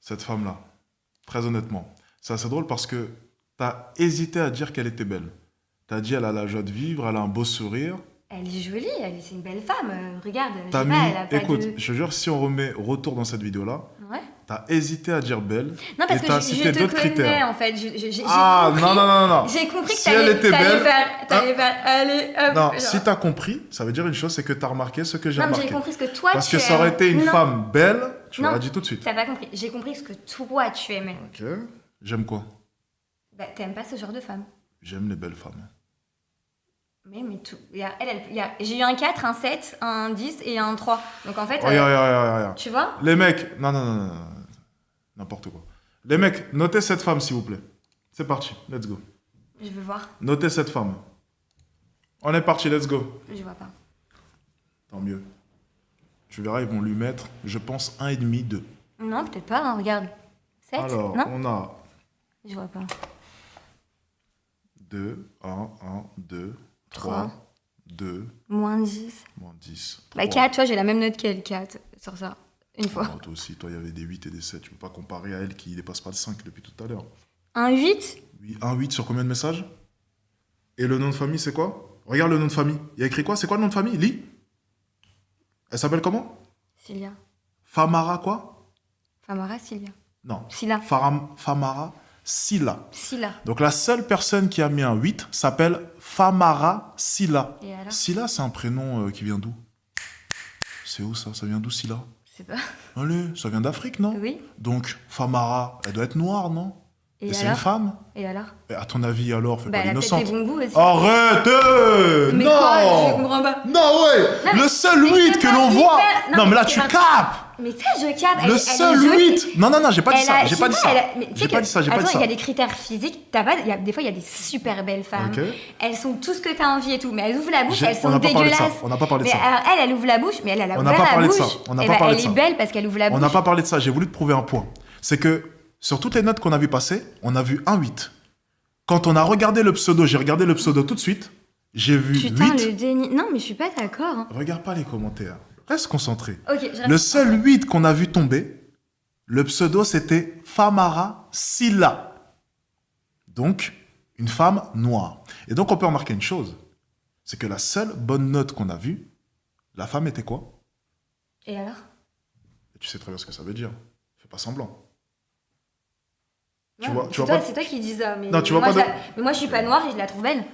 Cette femme-là, très honnêtement, c'est assez drôle parce que t'as hésité à dire qu'elle était belle. T'as dit elle a la joie de vivre, elle a un beau sourire, Elle est jolie, c'est une belle femme. Regarde, je T'as sais mis... pas, elle a pas Écoute, de... je te jure, si on remet retour dans cette vidéo-là, Ouais. t'as hésité à dire belle. Non, parce et que t'as je cité te d'autres connais, critères. en fait. J'ai Ah, compris, non. J'ai compris que Si elle était belle, t'allais faire... Allez, hop. Non, genre. si t'as compris, ça veut dire une chose, c'est que t'as remarqué ce que j'ai Non, mais j'ai remarqué. compris ce que toi, Parce tu que ça aurait été une Non. femme belle, tu Non. l'aurais dit tout de suite. T'as pas compris. J'ai compris ce que toi, tu aimais. Ok. J'aime quoi? Bah, t'aimes pas ce genre de femme. J'aime les belles femmes. Mais tout. J'ai eu un 4, un 7, un 10 et un 3. Donc en fait, Regarde. tu vois, Les mecs, non. N'importe quoi. Les mecs, notez cette femme, s'il vous plaît. C'est parti, let's go. je veux voir. Notez cette femme. On est parti, let's go. Je vois pas. Tant mieux. Tu verras, ils vont lui mettre, je pense, 1,5, 2. Non, peut-être pas, hein, regarde. 7, Alors, non on a Je vois pas. 2, 1, 2, 3, Trois. 2, Moins 10. moins 10. Bah 3. 4, tu vois, j'ai la même note qu'elle, 4, sur ça. Une fois. Ah, toi aussi, toi, il y avait des 8 et des 7. Tu peux pas comparer à elle qui dépasse pas le 5 depuis tout à l'heure. Un 8 Oui, 1,8 sur combien de messages? Et le nom de famille, c'est quoi? Regarde le nom de famille. Il y a écrit quoi? C'est quoi le nom de famille? Lee? Elle s'appelle comment? Cilia. Famara quoi? Famara, Cilia. Non. Silla. Famara Silla. Silla. Donc la seule personne qui a mis un 8 s'appelle Famara Silla. Et alors Silla, c'est un prénom qui vient d'où? C'est où ça? Ça vient d'où Silla? Je sais pas. Allez, ça vient d'Afrique, non? Oui. Donc Famara, elle doit être noire, non? Et c'est une alors femme? Et alors Et à ton avis, alors, fais Bah, pas elle a peut-être l'innocente. des bons goûts aussi. Arrête! Mais Non! quoi Je comprends pas. Non, ouais! Non, mais- Le seul mais 8 c'est que pas l'on voit! hyper- Non, mais là, c'est tu pas- capes! Mais ça, je capte. Le seul 8! Non, j'ai pas dit ça. J'ai pas dit ça. J'ai pas dit ça, j'ai pas dit Attends, ça. il y a des critères physiques. Des fois, il y a des super belles femmes. Ok. Elles sont tout ce que t'as envie et tout. Mais elles ouvrent la bouche, J'ai- elles on sont n'a pas parlé de ça. dégueulasses. On n'a pas parlé de Mais ça. alors, elle ouvre la bouche, mais elle a On n'a ouvert pas la parlé de bouche. ça. On n'a Eh pas ben, parlé elle de est ça. belle parce qu'elle ouvre la On bouche. n'a pas parlé de ça, j'ai voulu te prouver un point. C'est que sur toutes les notes qu'on a vues passer, on a vu un 8. Quand on a regardé le pseudo, j'ai regardé le pseudo tout de suite, j'ai vu Putain, 8. le déni. Non, mais je suis pas d'accord. hein. Regarde pas les commentaires, reste concentré. Ok, je reste- Le seul 8 qu'on a vu tomber, le pseudo c'était Famara Silla. Donc, une femme noire. Et donc on peut remarquer une chose, c'est que la seule bonne note qu'on a vue, la femme était quoi? Et alors Et tu sais très bien ce que ça veut dire. Fais pas semblant. Ouais, vois- c'est tu vois toi, pas- c'est toi qui dis ça. Mais Non, tu vois moi, pas de- mais moi, je suis pas noire et je la trouve belle.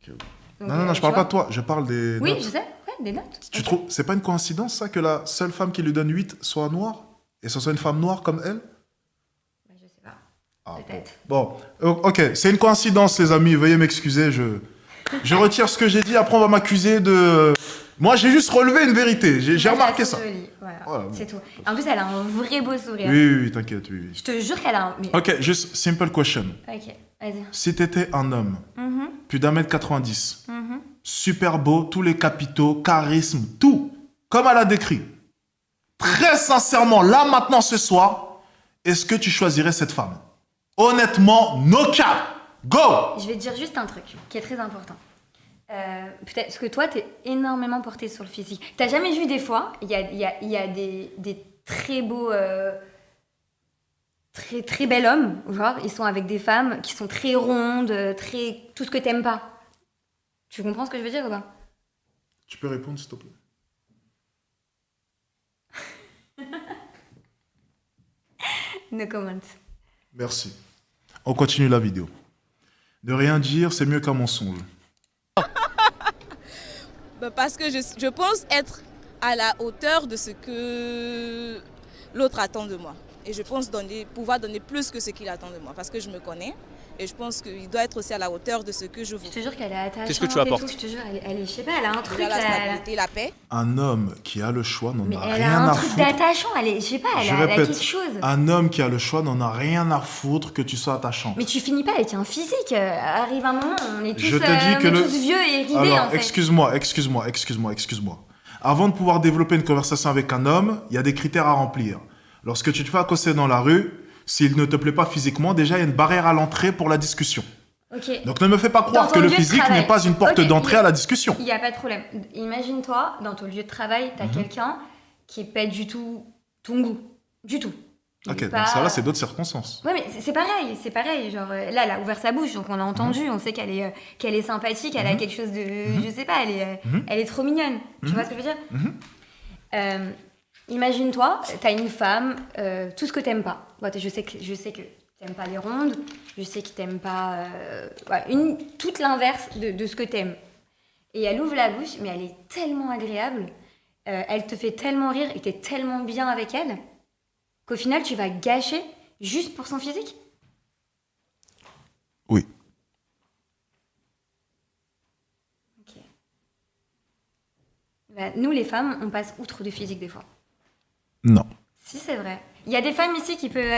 Ok. Donc, Non, je tu parle pas vois. de toi, je parle des Oui, notes. je sais. Ouais, des notes. Tu Ok. trouves, c'est pas une coïncidence ça que la seule femme qui lui donne 8 soit noire et ce soit une femme noire comme elle? Bah, je sais pas. Ah, Peut-être. Bon, ok, c'est une coïncidence les amis, veuillez m'excuser, je retire ce que j'ai dit, après on va m'accuser de... Moi j'ai juste relevé une vérité, j'ai Moi, je la remarqué trouve ça. jolie, Voilà, Voilà, c'est tout. En plus, elle a un vrai beau sourire. Oui, t'inquiète, oui. Je te jure qu'elle a un. Mais... Ok, juste simple question. Ok, vas-y. Si t'étais un homme, Mhm, plus d'1m90, mhm. super beau, tous les capitaux, charisme, tout, comme elle a décrit. Très sincèrement, là maintenant ce soir, est-ce que tu choisirais cette femme? Honnêtement, no cap. Go! Je vais te dire juste un truc qui est très important. Peut-être parce que toi, t'es énormément porté sur le physique. T'as jamais vu des fois, il y a des très beaux, très, très bel homme, genre, ils sont avec des femmes qui sont très rondes, très... tout ce que t'aimes pas. Tu comprends ce que je veux dire ou pas? Tu peux répondre s'il te plaît? No comment. Merci. On continue la vidéo. Ne rien dire, c'est mieux qu'un mensonge. Parce que je pense être à la hauteur de ce que l'autre attend de moi. Et je pense pouvoir donner plus que ce qu'il attend de moi. Parce que je me connais. Et je pense qu'il doit être aussi à la hauteur de ce que je vaux. Je te jure qu'elle est attachante. Qu'est-ce que tu et apportes tout, je te jure, elle est, je sais pas, elle a un truc Il a la là. stabilité, la paix. Un homme qui a le choix n'en Mais a elle a rien un à truc foutre. d'attachant, elle est, je sais pas, elle Je a répète, quelque chose. un homme qui a le choix n'en a rien à foutre que tu sois attachant. Mais tu finis pas avec un physique. Arrive un moment, on est tous, Je te dis que on est le- tous vieux et ridés Alors, en fait. excuse-moi. Avant de pouvoir développer une conversation avec un homme, il y a des critères à remplir. Lorsque tu te fais accoster dans la rue, s'il ne te plaît pas physiquement, déjà il y a une barrière à l'entrée pour la discussion. Ok. Donc ne me fais pas croire Dans que ton le lieu de physique travail. n'est pas une porte Ok, d'entrée mais- à la discussion. Il n'y a pas de problème. Imagine-toi, dans ton lieu de travail, Mhm. t'as quelqu'un qui est pas du tout ton goût. Du tout. Il Ok, est donc ça là, c'est d'autres circonstances. Ouais, mais c'est pareil. Genre, là, elle a ouvert sa bouche, donc on l'a entendu, on sait qu'elle est sympathique, elle a quelque chose de. Je sais pas, elle est trop mignonne. Tu vois ce que je veux dire? Imagine-toi, t'as une femme, tout ce que t'aimes pas. Bon, je sais que t'aimes pas les rondes, je sais que t'aimes pas. Toute l'inverse de ce que t'aimes. Et elle ouvre la bouche, mais elle est tellement agréable, elle te fait tellement rire et t'es tellement bien avec elle, qu'au final, tu vas gâcher juste pour son physique. Oui. Ok. Bah, nous, les femmes, on passe outre du physique des fois. Non. Si, c'est vrai. Il y a des femmes ici qui peut.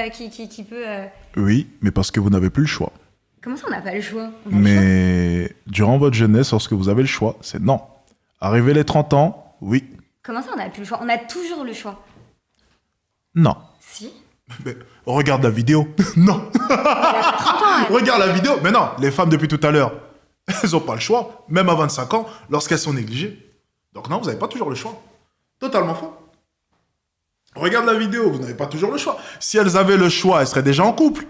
Oui, mais parce que vous n'avez plus le choix. Comment ça, on n'a pas le choix? On a le choix. Mais durant votre jeunesse, lorsque vous avez le choix, c'est non. Arrivé les 30 ans, oui. Comment ça, on n'a plus le choix? On a toujours le choix. Non. Si. Mais regarde la vidéo. Non. Elle a pas 30 ans, elle. Regarde la vidéo. Mais non, les femmes depuis tout à l'heure, elles n'ont pas le choix, même à 25 ans, lorsqu'elles sont négligées. Donc non, vous n'avez pas toujours le choix. Totalement faux. Regarde la vidéo, vous n'avez pas toujours le choix. Si elles avaient le choix, elles seraient déjà en couple.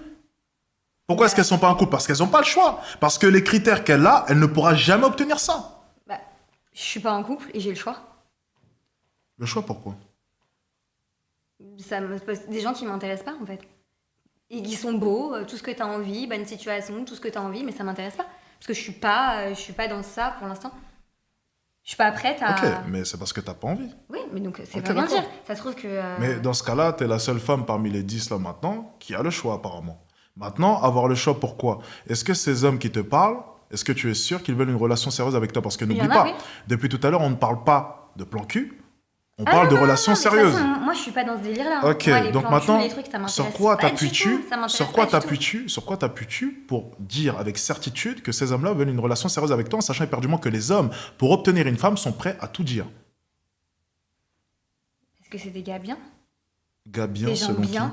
Pourquoi est-ce qu'elles sont pas en couple? Parce qu'elles n'ont pas le choix. Parce que les critères qu'elle a, elle ne pourra jamais obtenir ça. Bah, je suis pas en couple et j'ai le choix. Le choix, pourquoi? Ça me pose des gens qui m'intéressent pas, en fait. Et ils sont beaux, tout ce que t'as envie, bonne situation, tout ce que t'as envie, mais ça m'intéresse pas. Parce que je suis pas dans ça pour l'instant. Je suis pas prête à... Ok, mais c'est parce que t'as pas envie. Oui, mais donc ça Ok, veut rien d'accord. dire. Ça se trouve que... Mais dans ce cas-là, t'es la seule femme parmi les 10 là maintenant qui a le choix apparemment. Maintenant, avoir le choix pourquoi? Est-ce que ces hommes qui te parlent, est-ce que tu es sûr qu'ils veulent une relation sérieuse avec toi? Parce que Il y n'oublie en a, pas, oui. depuis tout à l'heure, on ne parle pas de plan cul, on Ah parle non, de non, relations non, mais de toute sérieuses. façon, moi, je suis pas dans ce délire-là. Ok, Moi, les donc plans maintenant, cul, les trucs, ça m'intéresse sur quoi pas du t'appuies-tu tout, ça m'intéresse pas du tout. sur quoi t'appuies-tu pour dire avec certitude que ces hommes-là veulent une relation sérieuse avec toi en sachant éperdument que les hommes, pour obtenir une femme, sont prêts à tout dire? Est-ce que c'est des gars bien? Gars bien, Des gens selon bien,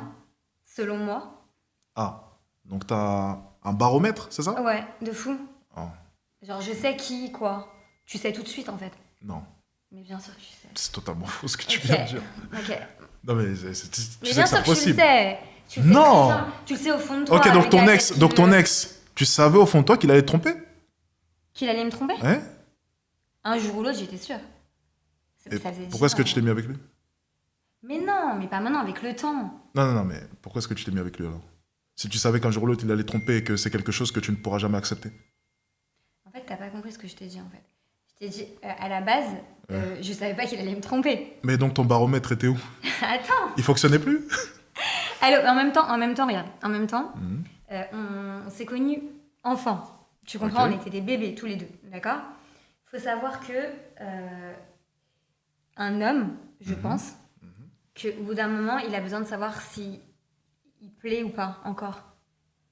qui? selon moi? Ah, donc t'as un baromètre, c'est ça? Ouais, de fou. Ah, Genre, je sais qui, quoi. Tu sais tout de suite, en fait. non, Mais bien sûr que tu sais. c'est totalement faux ce que tu Ok. viens de dire. Ok. Non mais tu Mais sais bien que c'est sûr que tu le impossible. sais. Tu le sais Non. très bien. Tu le sais au fond de toi. Ok, le donc ton gars ex, avec donc qui ton le- ex, tu savais au fond de toi qu'il allait te tromper? Qu'il allait me tromper? Hein? Un jour ou l'autre, j'étais sûre. Et Ça faisait 10 pourquoi est-ce que ans. tu t'es mis avec lui? Mais non, mais pas maintenant, avec le temps. Non, mais pourquoi est-ce que tu t'es mis avec lui alors? Si tu savais qu'un jour ou l'autre il allait te tromper et que c'est quelque chose que tu ne pourras jamais accepter. En fait, t'as pas compris ce que je t'ai dit, en fait. Je t'ai dit, à la base, je savais pas qu'il allait me tromper. Mais donc ton baromètre était où? Attends. Il fonctionnait plus? Alors, en même temps, regarde. En même temps, Mhm. on s'est connus enfants. Tu comprends? Ok. On était des bébés, tous les deux. D'accord? Faut savoir que un homme, je pense, qu'au bout d'un moment, il a besoin de savoir si il plaît ou pas encore.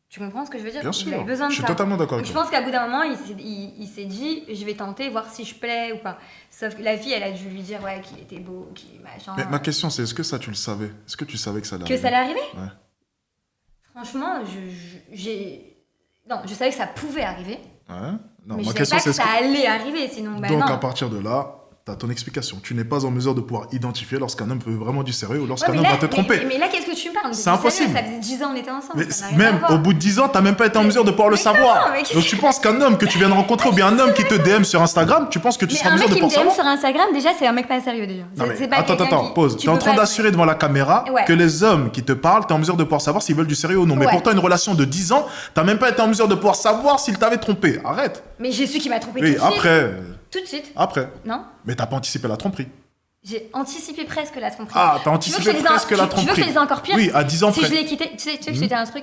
Tu comprends ce que je veux dire? Bien Il sûr, avait besoin de je suis ça. totalement d'accord Donc avec je toi. pense qu'à bout d'un moment, il s'est dit, je vais tenter, voir si je plais ou pas. Sauf que la fille, elle a dû lui dire, ouais, qu'il était beau, qu'il machin. Mais ma question c'est, est-ce que ça tu le savais? Est-ce que tu savais que ça allait Que ça allait arriver? Ouais. Franchement, non, je savais que ça pouvait arriver, Ouais. Non, mais je ma savais question pas que c'est, ça allait arriver, sinon, bah donc non. à partir de là, t'as ton explication. Tu n'es pas en mesure de pouvoir identifier lorsqu'un homme veut vraiment du sérieux ou Ouais, lorsqu'un mais homme là- va te tromper. Mais là, qu'est-ce que tu me parles? C'est Sérieux, impossible. Ça faisait 10 ans on était ensemble. Mais ça n'a rien à même voir. au bout de 10 ans, t'as même pas été en mesure de pouvoir le mais savoir. comment, mais Donc tu penses qu'un homme que tu viens de rencontrer ou bien un homme qui te DM sur Instagram, tu penses que tu Mais seras en un mesure mec de qui me pouvoir DM savoir? sur Instagram, déjà, c'est un mec pas sérieux, déjà. Non, mais C'est pas attends, quelqu'un qui- pause. tu T'es en peux train pas- d'assurer devant la caméra Ouais. que les hommes qui te parlent, t'es en mesure de pouvoir savoir s'ils veulent du sérieux ou non. Mais Ouais. pourtant, une relation de 10 ans, t'as même pas été en mesure de pouvoir savoir s'il t'avait trompé. Arrête. Mais j'ai su qu'il m'a trompé Oui, tout de suite. après. Tout de suite. Après. Non? Mais t'as pas anticipé la tromperie. J'ai anticipé presque la tromperie. Ah, t'as Tu veux que anticipé je te dise presque la tu veux que je tromperie. te dise encore pire? Oui, à 10 ans Si je près. l'ai quitté, tu sais que je t'ai dit un truc,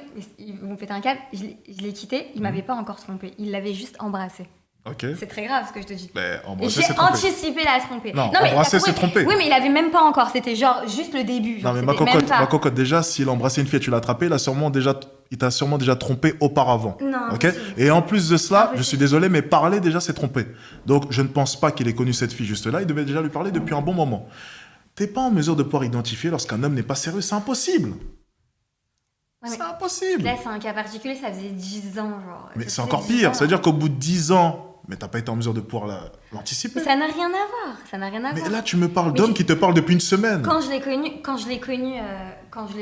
vous me faites un câble, je l'ai quitté, il m'avait pas encore trompé, il l'avait juste embrassé. Ok. C'est très grave ce que je te dis. Mais Et embrasser, j'ai c'est tromper. anticipé la tromper. Non, mais embrasser, t'as c'est compris. tromper. Oui, mais il avait même pas encore, c'était genre juste le début. Non, Genre, mais c'était même pas- ma cocotte, déjà, s'il embrassait une fille et tu l'as attrapée, il t'a sûrement déjà trompé auparavant. Non, Ok. impossible. Et en plus de cela, Impossible. je suis désolé, mais parler déjà, c'est tromper. Donc, je ne pense pas qu'il ait connu cette fille juste là. Il devait déjà lui parler depuis un bon moment. T'es pas en mesure de pouvoir identifier lorsqu'un homme n'est pas sérieux. C'est impossible. Ouais, mais C'est impossible. Là, c'est un cas particulier, ça faisait 10 ans, genre. Mais Ça c'est faisait encore 10 pire. ans. C'est-à-dire qu'au bout de 10 ans mais t'as pas été en mesure de pouvoir l'anticiper. Mais ça n'a rien à voir. Ça n'a rien à Mais voir. là, tu me parles Mais d'hommes qui te parlent depuis une semaine. Quand je l'ai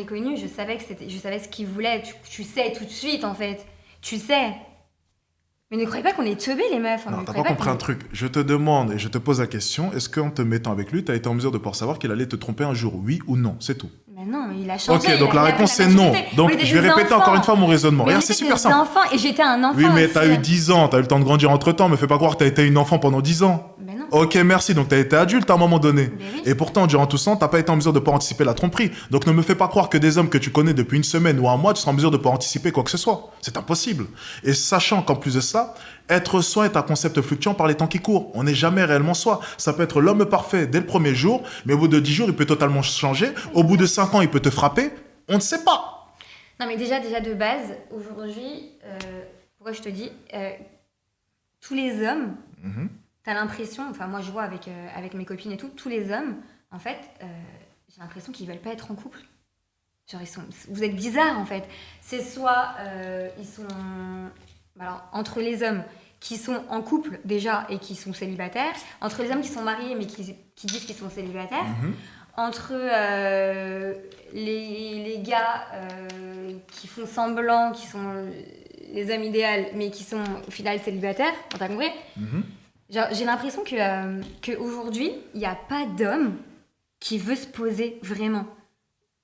connu, je savais ce qu'il voulait. Tu sais tout de suite, en fait. Tu sais. Mais ne croyez pas qu'on est teubés, les meufs. Non, t'as pas compris un truc. Je te demande et je te pose la question, est-ce qu'en te mettant avec lui, t'as été en mesure de pouvoir savoir qu'il allait te tromper un jour, oui ou non? C'est tout. Mais non, il a changé. Ok, donc il a la réponse c'est non. maturité. Donc On était je vais des répéter enfants. encore une fois mon raisonnement. Mais Regarde, on c'est était super des simple. enfants et j'étais un enfant Oui, mais aussi. t'as eu 10 ans, t'as eu le temps de grandir entre temps, me fais pas croire que t'as été une enfant pendant 10 ans. Mais non. Ok, merci, donc t'as été adulte à un moment donné. Mais oui. Et pourtant, durant tout ce temps, t'as pas été en mesure de pouvoir anticiper la tromperie. Donc ne me fais pas croire que des hommes que tu connais depuis une semaine ou un mois, tu seras en mesure de pouvoir anticiper quoi que ce soit. C'est impossible. Et sachant qu'en plus de ça, être soi est un concept fluctuant par les temps qui courent. On n'est jamais réellement soi. Ça peut être l'homme parfait dès le premier jour, mais au bout de 10 jours, il peut totalement changer. Au bout de 5 ans, il peut te frapper. On ne sait pas. Non, mais déjà de base, aujourd'hui, pourquoi je te dis, tous les hommes, t'as l'impression, enfin moi je vois avec mes copines et tout, tous les hommes, en fait, j'ai l'impression qu'ils veulent pas être en couple. Genre vous êtes bizarres en fait. C'est soit ils sont, alors entre les hommes qui sont en couple déjà et qui sont célibataires, entre les hommes qui sont mariés mais qui disent qu'ils sont célibataires, entre les gars qui font semblant, qui sont les hommes idéaux, mais qui sont au final célibataires, t'as compris? Genre, j'ai l'impression qu'aujourd'hui, il n'y a pas d'homme qui veut se poser vraiment.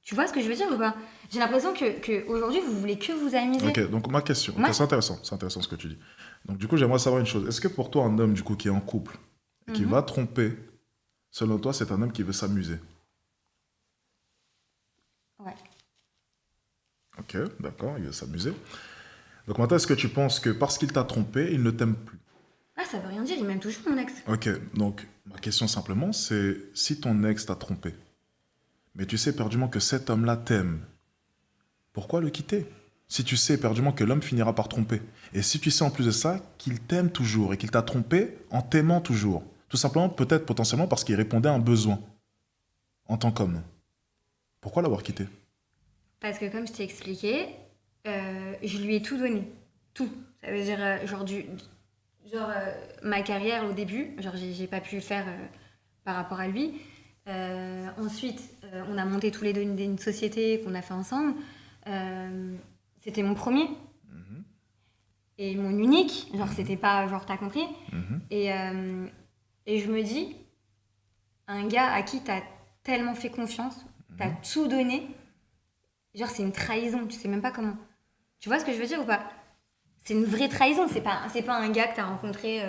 Tu vois ce que je veux dire ou pas? J'ai l'impression qu'aujourd'hui, vous voulez que vous amuser. Ok, donc ma question, Ouais. c'est intéressant ce que tu dis. Donc du coup, j'aimerais savoir une chose. Est-ce que pour toi, un homme du coup qui est en couple et qui va tromper, selon toi, c'est un homme qui veut s'amuser? Ouais. Ok, d'accord, il veut s'amuser. Donc maintenant, est-ce que tu penses que parce qu'il t'a trompé, il ne t'aime plus? Ah, ça veut rien dire, il m'aime toujours mon ex. Ok, donc ma question simplement, c'est si ton ex t'a trompé, mais tu sais éperdument que cet homme-là t'aime, pourquoi le quitter? Si tu sais éperdument que l'homme finira par tromper, et si tu sais en plus de ça qu'il t'aime toujours et qu'il t'a trompé en t'aimant toujours, tout simplement peut-être potentiellement parce qu'il répondait à un besoin en tant qu'homme, pourquoi l'avoir quitté? Parce que comme je t'ai expliqué, je lui ai tout donné. Tout. Ça veut dire, ma carrière au début, genre j'ai pas pu le faire par rapport à lui. Ensuite, on a monté tous les deux une société qu'on a fait ensemble. C'était mon premier. Et mon unique. Genre, c'était pas, genre, t'as compris. Et je me dis, un gars à qui t'as tellement fait confiance, t'as tout donné, genre, c'est une trahison. Tu sais même pas comment. Tu vois ce que je veux dire ou pas? C'est une vraie trahison. C'est pas un gars que t'as rencontré,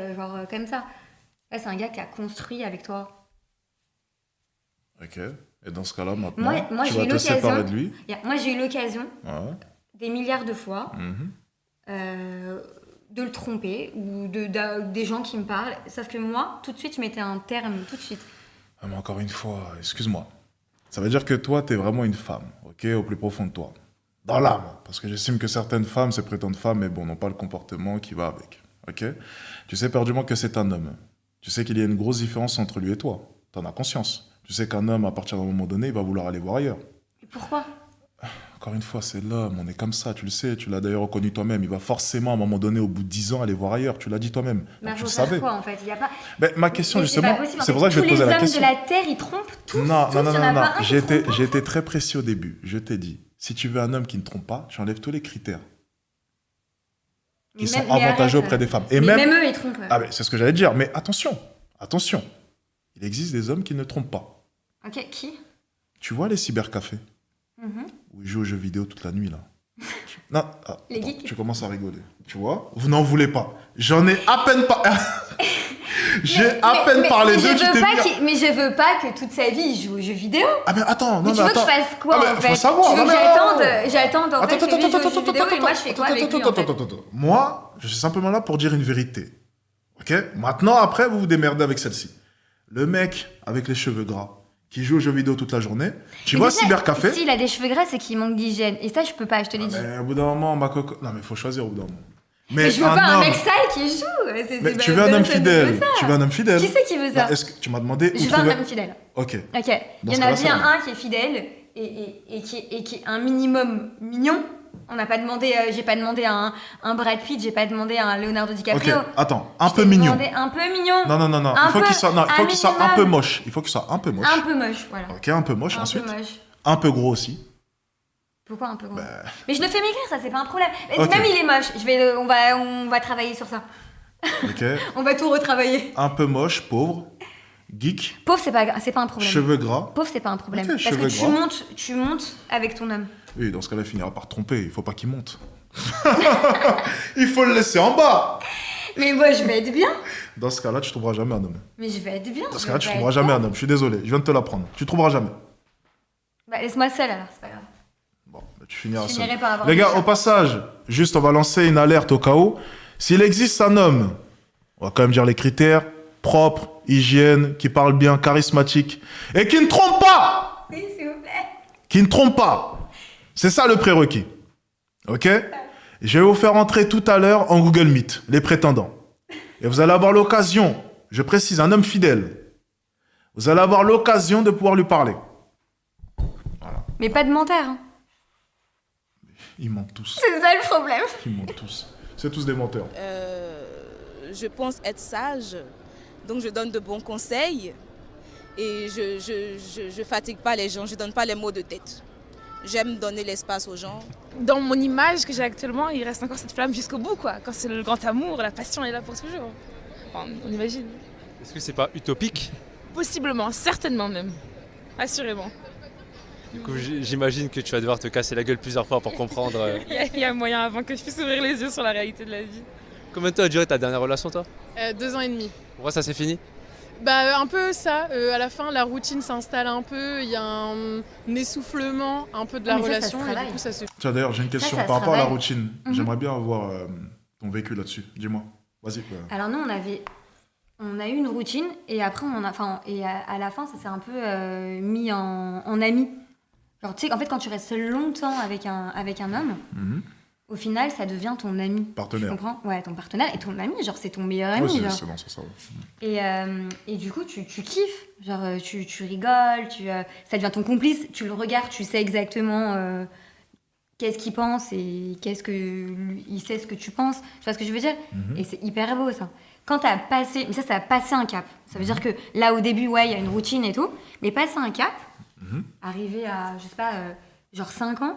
comme ça. Là, c'est un gars qui a construit avec toi. Ok, et dans ce cas-là, maintenant, Moi, tu j'ai vas eu te séparer l'occasion. de lui. Moi, j'ai eu l'occasion, Ouais. des milliards de fois, Mhm. de le tromper ou des gens qui me parlent. Sauf que moi, tout de suite, je mettais un terme, tout de suite. Ah, mais encore une fois, excuse-moi. Ça veut dire que toi, t'es vraiment une femme, ok, au plus profond de toi. Dans l'âme. Parce que j'estime que certaines femmes se prétendent femmes, mais bon, n'ont pas le comportement qui va avec. Ok? Tu sais perdument que c'est un homme. Tu sais qu'il y a une grosse différence entre lui et toi. T'en as conscience. Tu sais qu'un homme, à partir d'un moment donné, il va vouloir aller voir ailleurs. Et pourquoi? Encore une fois, c'est l'homme, on est comme ça, tu le sais, tu l'as d'ailleurs reconnu toi-même. Il va forcément, à un moment donné, au bout de 10 ans, aller voir ailleurs. Tu l'as dit toi-même. Mais Donc, tu faut le faire savais. quoi, en fait? Il y a pas... Mais ma question, Mais justement, pas possible. En c'est fait, pour ça que je vais te poser la question. tous les hommes de la Terre, ils trompent tous. Non, tous, non, il y en non, a non, pas un qui j'ai trompe pas. été très précis au début. Je t'ai dit, si tu veux un homme qui ne trompe pas, tu enlèves tous les critères qui Mais sont même- mais avantageux arrête. auprès des femmes. Et Mais même... même eux, ils trompent. Ah, mais c'est ce que j'allais te dire. Mais attention, attention. Il existe des hommes qui ne trompent pas. Ok, qui? Tu vois les cybercafés Mhm. où ils jouent aux jeux vidéo toute la nuit, là. Non, Les attends, geeks. tu commences à rigoler. Tu vois? Vous n'en voulez pas. J'en ai à peine pas. J'ai à peine parlé d'eux, tu t'es mis. Mais je veux pas que toute sa vie, il joue aux jeux vidéo. Ah, mais attends, non, Mais tu mais veux que attends. je fasse quoi, Ah, mais en faut fait? savoir, Tu veux non, que mais j'attende, en fait, que lui joue aux jeux vidéo et moi, je fais quoi avec lui, en fait? Moi, je suis simplement là pour dire une vérité. Ok? Maintenant, après, vous vous démerdez avec celle-ci. Le mec avec les cheveux gras qui joue aux jeux vidéo toute la journée, tu Mais vois, déjà, cybercafé. S'il a des cheveux gras, c'est qu'il manque d'hygiène. Et ça, je peux pas, je te l'ai dit. Mais au bout d'un moment, ma coco. Non, mais il faut choisir au bout d'un moment. Mais je veux pas un homme- mec sale qui joue. Mais tu veux un homme fidèle. Tu veux un homme fidèle. Qui c'est qui veut ça? Non, est-ce que tu m'as demandé où Je veux un trouver- homme fidèle. Ok. Ok. Dans Il ce y en a cas-là, bien ça va. un qui est fidèle et qui est un minimum mignon. On n'a pas demandé, j'ai pas demandé un Brad Pitt, j'ai pas demandé un Leonardo Ok, DiCaprio. attends, un Je peu t'ai mignon. demandé un peu mignon. Non, non, non, non. Un Il faut peu, qu'il soit, non, il faut un qu'il soit un minimum. peu moche. Il faut qu'il soit un peu moche. Un peu moche, voilà. Ok, un peu moche Un ensuite. peu moche. Un peu gros aussi. Pourquoi un peu gros Bah, Mais je le fais maigrir, ça c'est pas un problème. Mais Ok. même il est moche. On va travailler sur ça. ok. On va tout retravailler. Un peu moche, pauvre, geek, Pauvre, c'est pas un problème. cheveux gras. Pauvre, c'est pas un problème. Ok, Parce cheveux que gras. tu montes avec ton homme. Oui, dans ce cas-là, il finira par tromper. Il faut pas qu'il monte. Il faut le laisser en bas. Mais moi, je vais être bien. Dans ce cas-là, tu trouveras jamais un homme. Mais je vais être bien. Dans ce je cas-là, tu vais trouveras être jamais bien. un homme. Je suis désolé, je viens de te l'apprendre. Tu trouveras jamais. Bah, laisse-moi seule alors, c'est pas grave. Bon, bah, tu finiras Je seul. finirai par avoir Les des gars, chats. au passage, juste on va lancer une alerte au cas où. S'il existe un homme, on va quand même dire les critères, propre, hygiène, qui parle bien, charismatique, et qui ne trompe pas. Oui, s'il vous plaît. Qui ne trompe pas. C'est ça le prérequis. Ok? Je vais vous faire entrer tout à l'heure en Google Meet, les prétendants. Et vous allez avoir l'occasion, je précise, un homme fidèle. Vous allez avoir l'occasion de pouvoir lui parler. Mais pas de menteur. Hein. Ils mentent tous. C'est ça le problème. Ils mentent tous. C'est tous des menteurs. Je pense être sage, donc je donne de bons conseils et je fatigue pas les gens, je donne pas les mots de tête. J'aime donner l'espace aux gens. Dans mon image que j'ai actuellement, il reste encore cette flamme jusqu'au bout, quoi. Quand c'est le grand amour, la passion est là pour toujours. Enfin, on imagine. Est-ce que c'est pas utopique? Possiblement, certainement même. Assurément. Du coup, j'imagine que tu vas devoir te casser la gueule plusieurs fois pour comprendre. Il y a moyen avant que je puisse ouvrir les yeux sur la réalité de la vie. Combien de temps a duré ta dernière relation, toi? 2 ans et demi. Pourquoi ça s'est fini? Bah un peu ça, à la fin la routine s'installe un peu, il y a un essoufflement un peu de la Ah, mais ça se relation et travaille. du coup ça se... Tiens, d'ailleurs, j'ai une question ça se par rapport à la travaille. routine. Mhm. J'aimerais bien avoir ton vécu là-dessus. Dis-moi. Vas-y. Alors nous, on a eu une routine et après, à la fin, ça s'est un peu mis en ami. Genre, tu sais, en fait, quand tu restes longtemps avec un homme, Mhm. au final, ça devient ton ami. Tu Partenaire. comprends? Ouais, ton partenaire et ton ami, genre, c'est ton meilleur Ouais, ami. genre. c'est bon, c'est ça. Ouais. Et du coup, tu kiffes. Genre, tu rigoles, ça devient ton complice. Tu le regardes, tu sais exactement qu'est-ce qu'il pense et il sait ce que tu penses. Tu vois ce que je veux dire? Mhm. Et c'est hyper beau, ça. Quand t'as passé... Mais ça a passé un cap. Ça veut dire que là, au début, ouais, il y a une routine et tout. Mais passer un cap, Mhm. arriver à, je sais pas, genre 5 ans,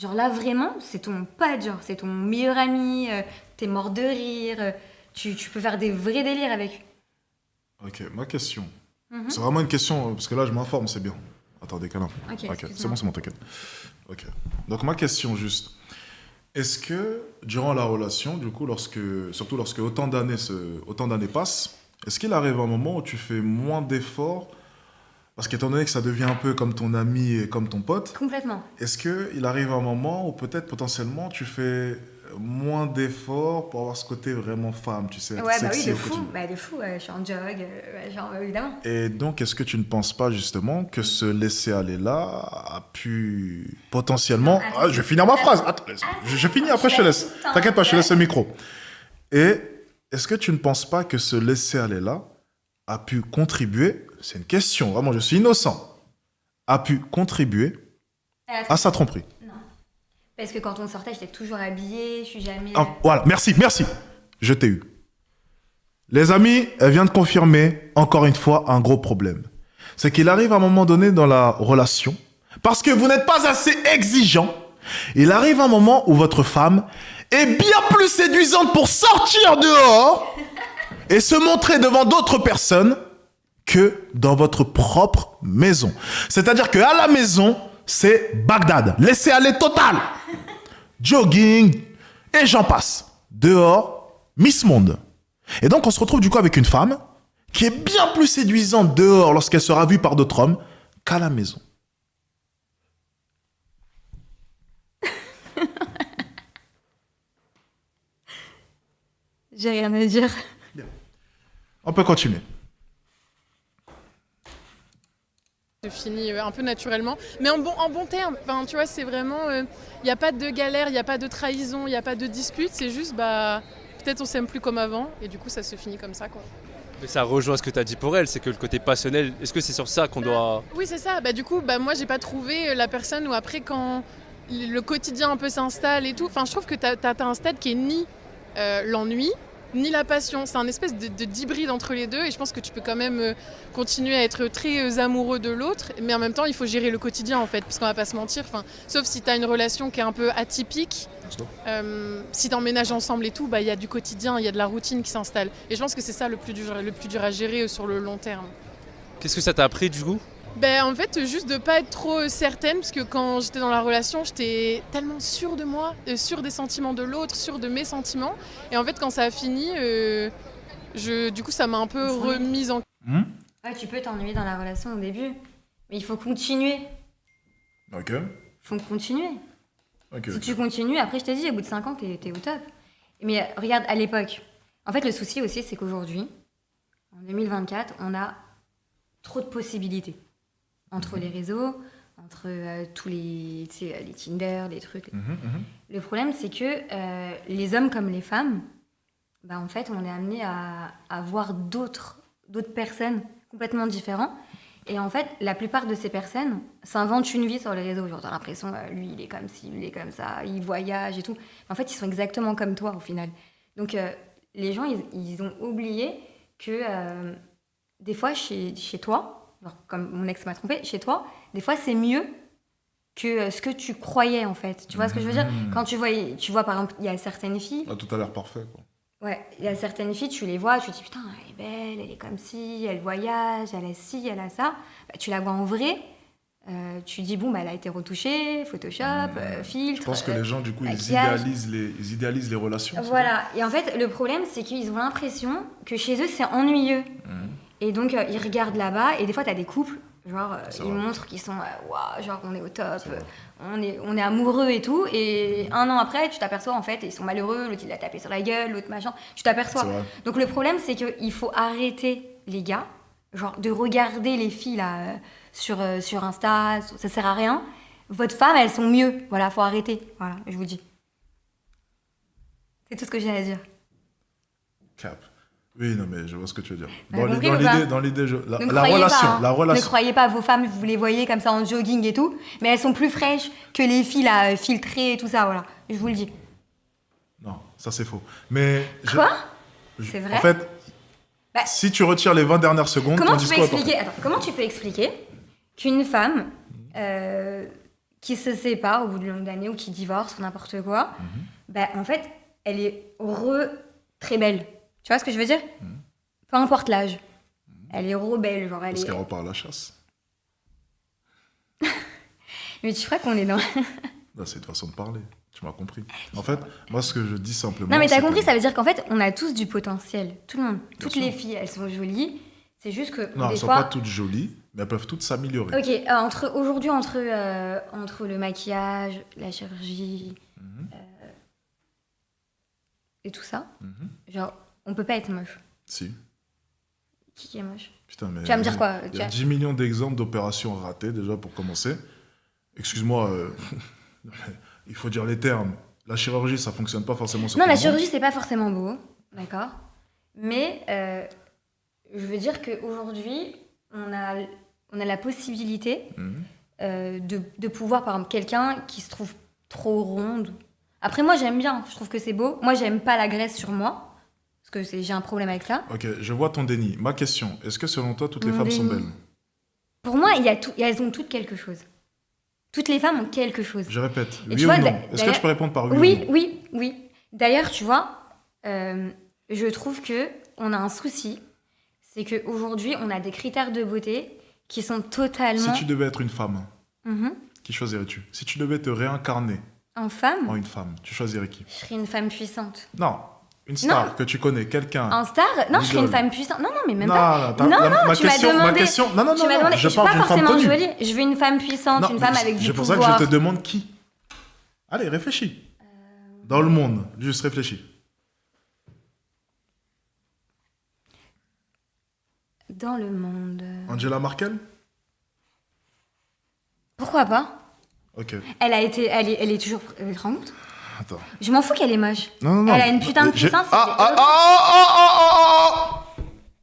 genre là, vraiment, c'est ton pote, genre, c'est ton meilleur ami, t'es mort de rire, tu peux faire des vrais délires avec lui. Ok, ma question. Mhm. C'est vraiment une question, parce que là, je m'informe, c'est bien. Attendez, calme. Ok, Ok, excuse-moi. c'est bon, t'inquiète. Ok. Donc, ma question, juste. Est-ce que, durant la relation, du coup, surtout lorsque autant d'années passent, est-ce qu'il arrive un moment où tu fais moins d'efforts? Parce qu'étant donné que ça devient un peu comme ton ami et comme ton pote, Complètement. est-ce qu'il arrive un moment où peut-être potentiellement tu fais moins d'efforts pour avoir ce côté vraiment femme, tu sais, être Ouais, bah oui, sexy de au fou. quotidien? Bah, de fou, je suis en jog, genre, évidemment. Et donc, est-ce que tu ne penses pas justement que ce laisser-aller-là a pu potentiellement... Attends. Ah, je vais finir ma phrase. Attends, je finis, après je te laisse. T'inquiète pas, je te laisse le micro. Et est-ce que tu ne penses pas que ce laisser-aller-là a pu contribuer, c'est une question, vraiment, je suis innocent, a pu contribuer à sa tromperie? Non. Parce que quand on sortait, j'étais toujours habillée, je suis jamais... Ah, voilà, merci. Je t'ai eu. Les amis, elle vient de confirmer, encore une fois, un gros problème. C'est qu'il arrive à un moment donné dans la relation, parce que vous n'êtes pas assez exigeant, il arrive un moment où votre femme est bien plus séduisante pour sortir dehors et se montrer devant d'autres personnes que dans votre propre maison. C'est-à-dire qu'à la maison, c'est Bagdad. Laissez aller total. Jogging, et j'en passe. Dehors, Miss Monde. Et donc, on se retrouve du coup avec une femme qui est bien plus séduisante dehors lorsqu'elle sera vue par d'autres hommes qu'à la maison. J'ai rien à dire. On peut continuer. se finit un peu naturellement, mais en bon terme. Enfin, tu vois, c'est vraiment, il n'y a pas de galère, il n'y a pas de trahison, il n'y a pas de dispute. C'est juste, bah, peut-être on s'aime plus comme avant, et du coup, ça se finit comme ça, quoi. Mais ça rejoint ce que tu as dit pour elle, c'est que le côté passionnel, est-ce que c'est sur ça qu'on doit... Oui, c'est ça. Bah, du coup, bah, moi, j'ai pas trouvé la personne où après, quand le quotidien un peu s'installe et tout. Enfin, je trouve que t'as un stade qui est ni l'ennui, ni la passion. C'est un espèce d'hybride entre les deux et je pense que tu peux quand même continuer à être très amoureux de l'autre, mais en même temps, il faut gérer le quotidien en fait, parce qu'on va pas se mentir. Sauf si t'as une relation qui est un peu atypique, si t'emménages ensemble et tout, bah il y a du quotidien, il y a de la routine qui s'installe. Et je pense que c'est ça le plus dur à gérer sur le long terme. Qu'est-ce que ça t'a appris du coup? En fait, juste de pas être trop certaine, parce que quand j'étais dans la relation, j'étais tellement sûre de moi, sûre des sentiments de l'autre, sûre de mes sentiments. Et en fait, quand ça a fini, du coup, ça m'a un peu remise en... Ouais, tu peux t'ennuyer dans la relation au début, mais il faut continuer. Ok. Faut continuer. Ok. Si tu continues, après, je t'ai dit, au bout de 5 ans, t'es au top. Mais regarde, à l'époque, en fait, le souci aussi, c'est qu'aujourd'hui, en 2024, on a trop de possibilités. Entre les réseaux, entre tous les Tinder, les trucs. Le problème, c'est que les hommes comme les femmes, bah, en fait, on est amené à voir d'autres personnes complètement différentes. Et en fait, la plupart de ces personnes s'inventent une vie sur les réseaux. Genre, t'as l'impression, lui, il est comme ci, il est comme ça, il voyage et tout. En fait, ils sont exactement comme toi, au final. Donc, les gens, ils ont oublié que des fois, chez toi, genre, comme mon ex m'a trompé, chez toi, des fois, c'est mieux que ce que tu croyais, en fait. Tu vois ce que je veux dire? Quand tu vois, par exemple, il y a certaines filles... Ah, tout a l'air parfait, quoi. Ouais, il y a certaines filles, tu les vois, tu te dis, putain, elle est belle, elle est comme ci, elle voyage, elle a ci, elle a ça. Bah, tu la vois en vrai, tu dis, bon, bah, elle a été retouchée, Photoshop, filtre... Je pense que les gens, du coup, ils maquillage. idéalisent les relations. Voilà, et en fait, le problème, c'est qu'ils ont l'impression que chez eux, c'est ennuyeux. Et donc, ils regardent là-bas, et des fois, t'as des couples, genre, ils montrent qu'ils sont, waouh, genre, on est au top, on est amoureux et tout, et un an après, tu t'aperçois, en fait, ils sont malheureux, l'autre, il l'a tapé sur la gueule, l'autre, machin, tu t'aperçois. Donc, le problème, c'est qu'il faut arrêter, les gars, genre, de regarder les filles, là, sur Insta, ça sert à rien. Votre femme, elles sont mieux, voilà, faut arrêter, voilà, je vous dis. C'est tout ce que j'ai à dire. Cap. Oui, non, mais je vois ce que tu veux dire. Dans l'idée, la relation. Ne croyez pas, vos femmes, vous les voyez comme ça en jogging et tout, mais elles sont plus fraîches que les filles là, filtrées et tout ça, voilà. Je vous le dis. Non, ça c'est faux. Mais Quoi? C'est vrai? En fait, si tu retires les 20 dernières secondes, comment tu peux expliquer qu'une femme qui se sépare au bout de longues années ou qui divorce ou n'importe quoi, en fait, elle est très belle. Tu vois ce que je veux dire? Peu importe l'âge. Elle est belle, genre Parce qu'elle repart à la chasse. Mais tu crois qu'on est dans... C'est une façon de parler. Tu m'as compris. En fait, moi, ce que je dis simplement... Non, mais t'as compris, ça veut dire qu'en fait, on a tous du potentiel. Tout le monde. Toutes les filles, elles sont jolies. C'est juste que non, elles des sont fois... pas toutes jolies, mais elles peuvent toutes s'améliorer. Ok, aujourd'hui, entre le maquillage, la chirurgie et tout ça, genre... On peut pas être moche. Si. Qui est moche? Putain, mais tu vas me dire quoi? Il y a 10 millions d'exemples d'opérations ratées, déjà, pour commencer. Excuse-moi, il faut dire les termes. La chirurgie, ça fonctionne pas forcément sur Non, tout la le monde. chirurgie, c'est pas forcément beau, d'accord? Mais je veux dire qu'aujourd'hui, on a la possibilité de pouvoir, par exemple, quelqu'un qui se trouve trop ronde. Après, moi, j'aime bien. Je trouve que c'est beau. Moi, j'aime pas la graisse sur moi. Parce que j'ai un problème avec ça. Ok, je vois ton déni. Ma question, est-ce que selon toi, toutes les femmes sont belles? Pour moi, elles ont toutes quelque chose. Toutes les femmes ont quelque chose. Je répète, et oui ou non? Est-ce que je peux répondre par oui ou non? Oui. D'ailleurs, tu vois, je trouve qu'on a un souci. C'est qu'aujourd'hui, on a des critères de beauté qui sont totalement... Si tu devais être une femme, qui choisirais-tu? Si tu devais te réincarner en femme? En une femme, tu choisirais qui? Je serais une femme puissante. Non. Une star que tu connais, quelqu'un. Un star? Non, je serais une femme puissante. Non, mais même pas. Non, tu m'as demandé. Ma question, non, je suis pas forcément jolie. Je veux une femme puissante, une femme avec du pouvoir. C'est pour ça que je te demande qui. Allez, réfléchis. Dans le monde, juste réfléchis. Dans le monde. Angela Merkel? Pourquoi pas? Ok. Elle est toujours. Tu te rends compte? Attends. Je m'en fous qu'elle est moche. Non. Elle a une putain de puissance.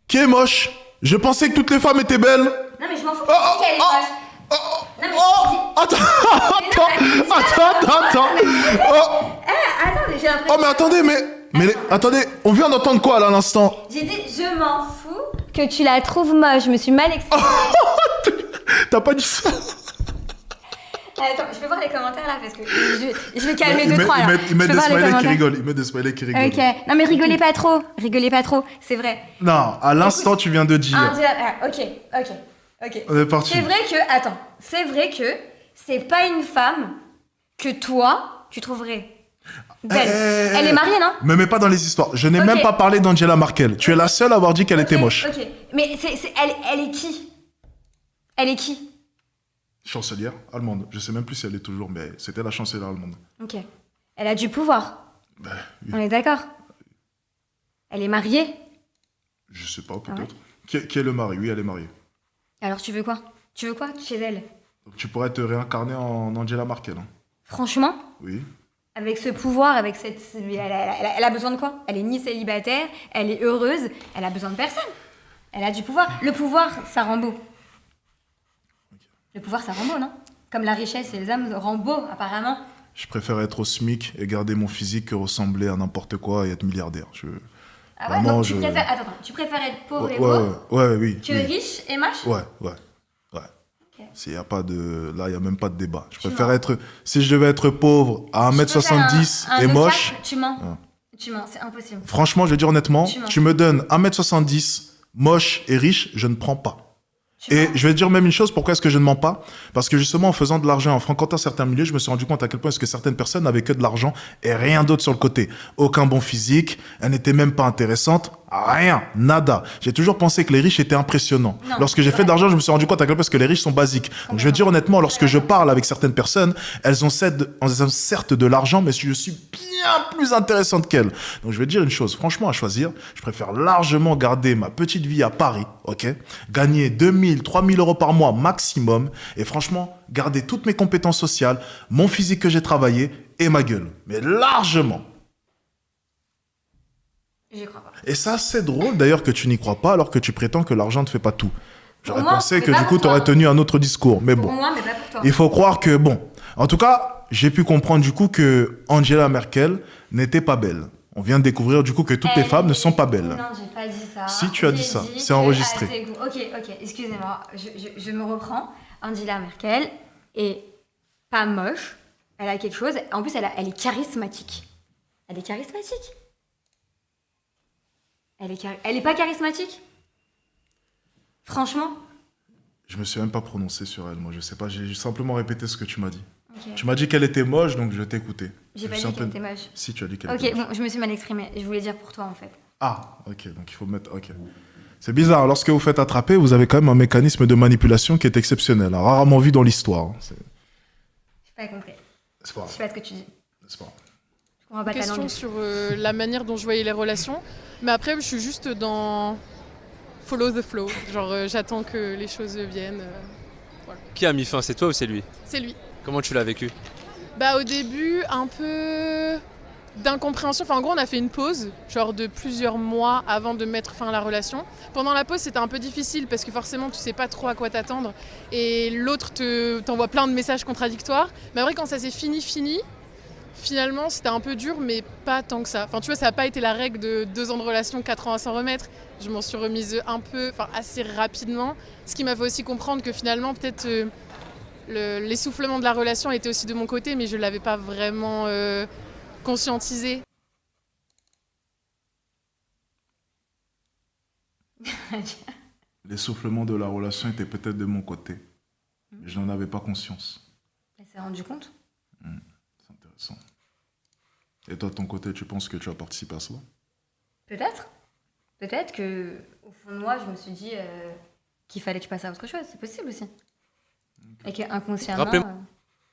Qui est moche? Je pensais que toutes les femmes étaient belles. Non, mais je m'en fous qu'elle est moche. Non, mais Oh, attends. Oh, attends, mais j'ai l'impression. oh, mais attendez, attendez, on vient d'entendre quoi là à l'instant? J'ai dit, je m'en fous que tu la trouves moche. Je me suis mal exprimée. T'as pas dit ça? Attends, je peux voir les commentaires là parce que je vais calmer 2-3 là. Il met Je peux des voir les smileys qui commentaires. rigolent. Il met des smileys qui rigolent. Ok, non mais rigolez pas trop, c'est vrai. Non, à l'instant, tu viens de dire. Ok. On est parti. C'est vrai que c'est pas une femme que toi, tu trouverais belle. Elle est mariée, non? Me mets pas dans les histoires. Je n'ai Ok. même pas parlé d'Angela Merkel. Tu es la seule à avoir dit qu'elle était moche. Ok, mais elle est qui? Elle est qui? Chancelière allemande. Je sais même plus si elle est toujours, mais c'était la chancelière allemande. Ok. Elle a du pouvoir. Ben, oui. On est d'accord? Elle est mariée? Je sais pas, peut-être. Qui est le mari? Oui, elle est mariée. Alors tu veux quoi? Tu veux quoi chez elle? Donc tu pourrais te réincarner en Angela Merkel. Hein. Franchement? Oui. Avec ce pouvoir, avec cette... Elle a besoin de quoi? Elle est ni célibataire, elle est heureuse, elle a besoin de personne. Elle a du pouvoir. Le pouvoir, ça rend beau. Le pouvoir, ça rend beau, non? Comme la richesse et les âmes rend beau, apparemment. Je préfère être au SMIC et garder mon physique que ressembler à n'importe quoi et être milliardaire. Ah ouais? Vraiment, Donc tu préfères... Attends, tu préfères être pauvre et ouais, beau oui. que oui. riche et moche? Ouais. Ok. S'il y a pas de... Là, il n'y a même pas de débat. Je Tu préfère mens. être... Si je devais être pauvre à Je peux faire 1m70 un et de moche... quatre, tu mens. Ah. Tu mens, c'est impossible. Franchement, je vais dire honnêtement, Tu mens. tu me donnes 1m70, moche et riche, je ne prends pas. Tu Et mens. je vais te dire même une chose, pourquoi est-ce que je ne mens pas? Parce que justement, en faisant de l'argent, en fréquentant certains milieux, je me suis rendu compte à quel point est-ce que certaines personnes n'avaient que de l'argent et rien d'autre sur le côté. Aucun bon physique, elles n'étaient même pas intéressantes, rien, nada. J'ai toujours pensé que les riches étaient impressionnants. Non, Lorsque j'ai c'est fait de vrai. l'argent, je me suis rendu compte à quel point est-ce que les riches sont basiques. Donc je vais te dire honnêtement, lorsque je parle avec certaines personnes, elles ont certes de l'argent, mais je suis bien plus intéressante qu'elles. Donc je vais te dire une chose, franchement à choisir, je préfère largement garder ma petite vie à Paris, ok? Gagner 2000, 3000 euros par mois maximum, et franchement, garder toutes mes compétences sociales, mon physique que j'ai travaillé, et ma gueule. Mais largement. J'y crois pas. Et ça, c'est drôle d'ailleurs que tu n'y crois pas, alors que tu prétends que l'argent ne fait pas tout. J'aurais moi, pensé mais que pas du coup, pour tu aurais toi. tenu un autre discours, mais Pour bon. moi, mais pas pour toi. Il faut croire que, bon, en tout cas, j'ai pu comprendre du coup que Angela Merkel n'était pas belle. On vient de découvrir du coup que toutes les femmes ne sont pas belles. Non, j'ai pas dit ça. Si, tu as dit J'ai ça. C'est que enregistré. à tes goûts- Ok, excusez-moi. Je me reprends. Angela Merkel est pas moche. Elle a quelque chose. En plus, elle est charismatique. Elle est charismatique. Elle est pas charismatique? Franchement? Je me suis même pas prononcé sur elle, moi je sais pas, j'ai simplement répété ce que tu m'as dit. Ok. Tu m'as dit qu'elle était moche, donc je t'ai écouté. J'ai pas Je dit suis qu'elle un peu- était moche. Si, tu as dit qu'elle Ok, était moche. bon, je me suis mal exprimée. Je voulais dire pour toi, en fait. Ah, ok, donc il faut mettre... Ok. C'est bizarre, lorsque vous faites attraper, vous avez quand même un mécanisme de manipulation qui est exceptionnel, hein, rarement vu dans l'histoire. Hein. J'ai pas compris. C'est pas Je grave. sais pas ce que tu dis. C'est pas grave. Je comprends pas ta Question langue. sur la manière dont je voyais les relations. Mais après, je suis juste dans follow the flow. Genre, j'attends que les choses viennent. Qui a mis fin, c'est toi ou c'est lui? C'est lui. Comment tu l'as vécu? Bah, au début, un peu d'incompréhension. Enfin, en gros, on a fait une pause, genre de plusieurs mois avant de mettre fin à la relation. Pendant la pause, c'était un peu difficile parce que forcément, tu sais pas trop à quoi t'attendre. Et l'autre t'envoie plein de messages contradictoires. Mais après, quand ça s'est fini, finalement, c'était un peu dur, mais pas tant que ça. Enfin, tu vois, ça n'a pas été la règle de 2 ans de relation, 4 ans à s'en remettre. Je m'en suis remise assez rapidement. Ce qui m'a fait aussi comprendre que finalement, peut-être l'essoufflement de la relation était aussi de mon côté, mais je ne l'avais pas vraiment conscientisé. L'essoufflement de la relation était peut-être de mon côté, mais je n'en avais pas conscience. Elle s'est rendue compte? C'est intéressant. Et toi, de ton côté, tu penses que tu as participé à cela? Peut-être. Peut-être que, au fond de moi, je me suis dit qu'il fallait que je passe à autre chose. C'est possible aussi. Et que inconsciemment. Rappelez-moi.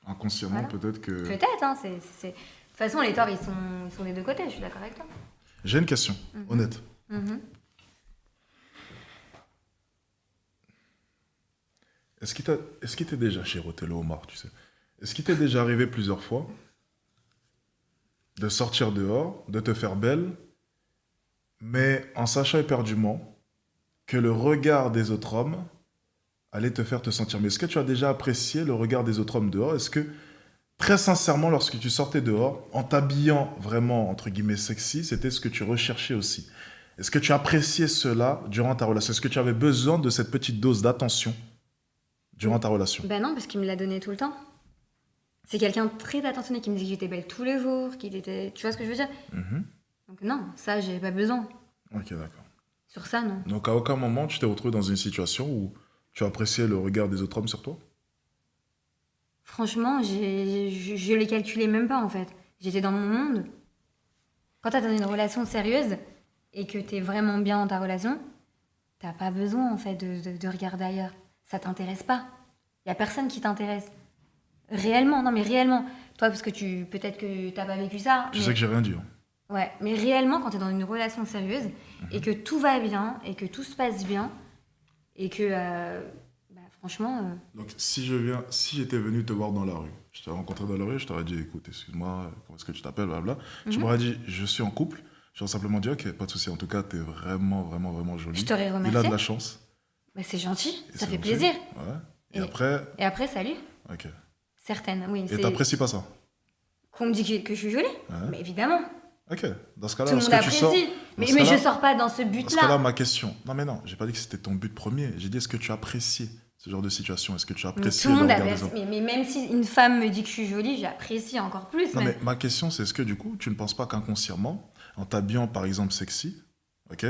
Inconsciemment, Voilà. peut-être que... Peut-être, hein. De toute façon, les torts, ils sont des deux côtés. Je suis d'accord avec toi. J'ai une question, honnête. Mhm. Est-ce qu'il t'est déjà, cher Othello Omar, tu sais, est-ce qu'il t'est déjà arrivé plusieurs fois de sortir dehors, de te faire belle, mais en sachant éperdument que le regard des autres hommes allait te faire te sentir mieux. Est-ce que tu as déjà apprécié le regard des autres hommes dehors? Est-ce que, très sincèrement, lorsque tu sortais dehors, en t'habillant vraiment, entre guillemets, sexy, c'était ce que tu recherchais aussi? Est-ce que tu appréciais cela durant ta relation? Est-ce que tu avais besoin de cette petite dose d'attention durant ta relation? Ben non, parce qu'il me l'a donné tout le temps. C'est quelqu'un de très attentionné qui me disait que j'étais belle tous les jours, qu'il était... Tu vois ce que je veux dire? Mhm. Donc non, ça, j'avais pas besoin. Ok, d'accord. Sur ça, non. Donc à aucun moment tu t'es retrouvé dans une situation où tu appréciais le regard des autres hommes sur toi? Franchement, je les calculais même pas, en fait. J'étais dans mon monde. Quand t'es dans une relation sérieuse et que t'es vraiment bien dans ta relation, t'as pas besoin, en fait, de regarder ailleurs. Ça t'intéresse pas. Y a personne qui t'intéresse. Réellement, non mais réellement. Toi, parce que peut-être que t'as pas vécu ça. Tu mais- sais que j'ai rien dit. Hein. Ouais, mais réellement, quand t'es dans une relation sérieuse et que tout va bien et que tout se passe bien et que, bah, franchement, Donc si j'étais venu te voir dans la rue, je t'ai rencontré dans la rue, je t'aurais dit écoute, excuse-moi, comment est-ce que tu t'appelles, blabla. Tu m'aurais dit je suis en couple. J'aurais simplement dit ok, pas de souci. En tout cas, t'es vraiment, vraiment, vraiment jolie. je t'aurais Il a remercié. de la chance. Bah, c'est gentil, Et ça c'est fait gentil. plaisir. Ouais. Et Et- après, Et après, salut. ok. Certaines, oui. Et t'apprécies pas ça? Qu'on me dit que je suis jolie. Ouais. Mais évidemment, Ok. Dans ce cas-là, tout le monde lorsque tu apprécie. sors. Mais ce je cas-là- sors pas dans ce Dans ce cas-là, but-là. ma question. Non, mais non, j'ai pas dit que c'était ton but premier. J'ai dit est-ce que tu apprécies ce genre de situation? Est-ce que tu Mais apprécies tout le le monde regard des apprécie. autres? Mais même si une femme me dit que je suis jolie, j'apprécie encore plus. Non, même. mais ma question, c'est est-ce que du coup, tu ne penses pas qu'inconsciemment, en t'habillant par exemple sexy, ok,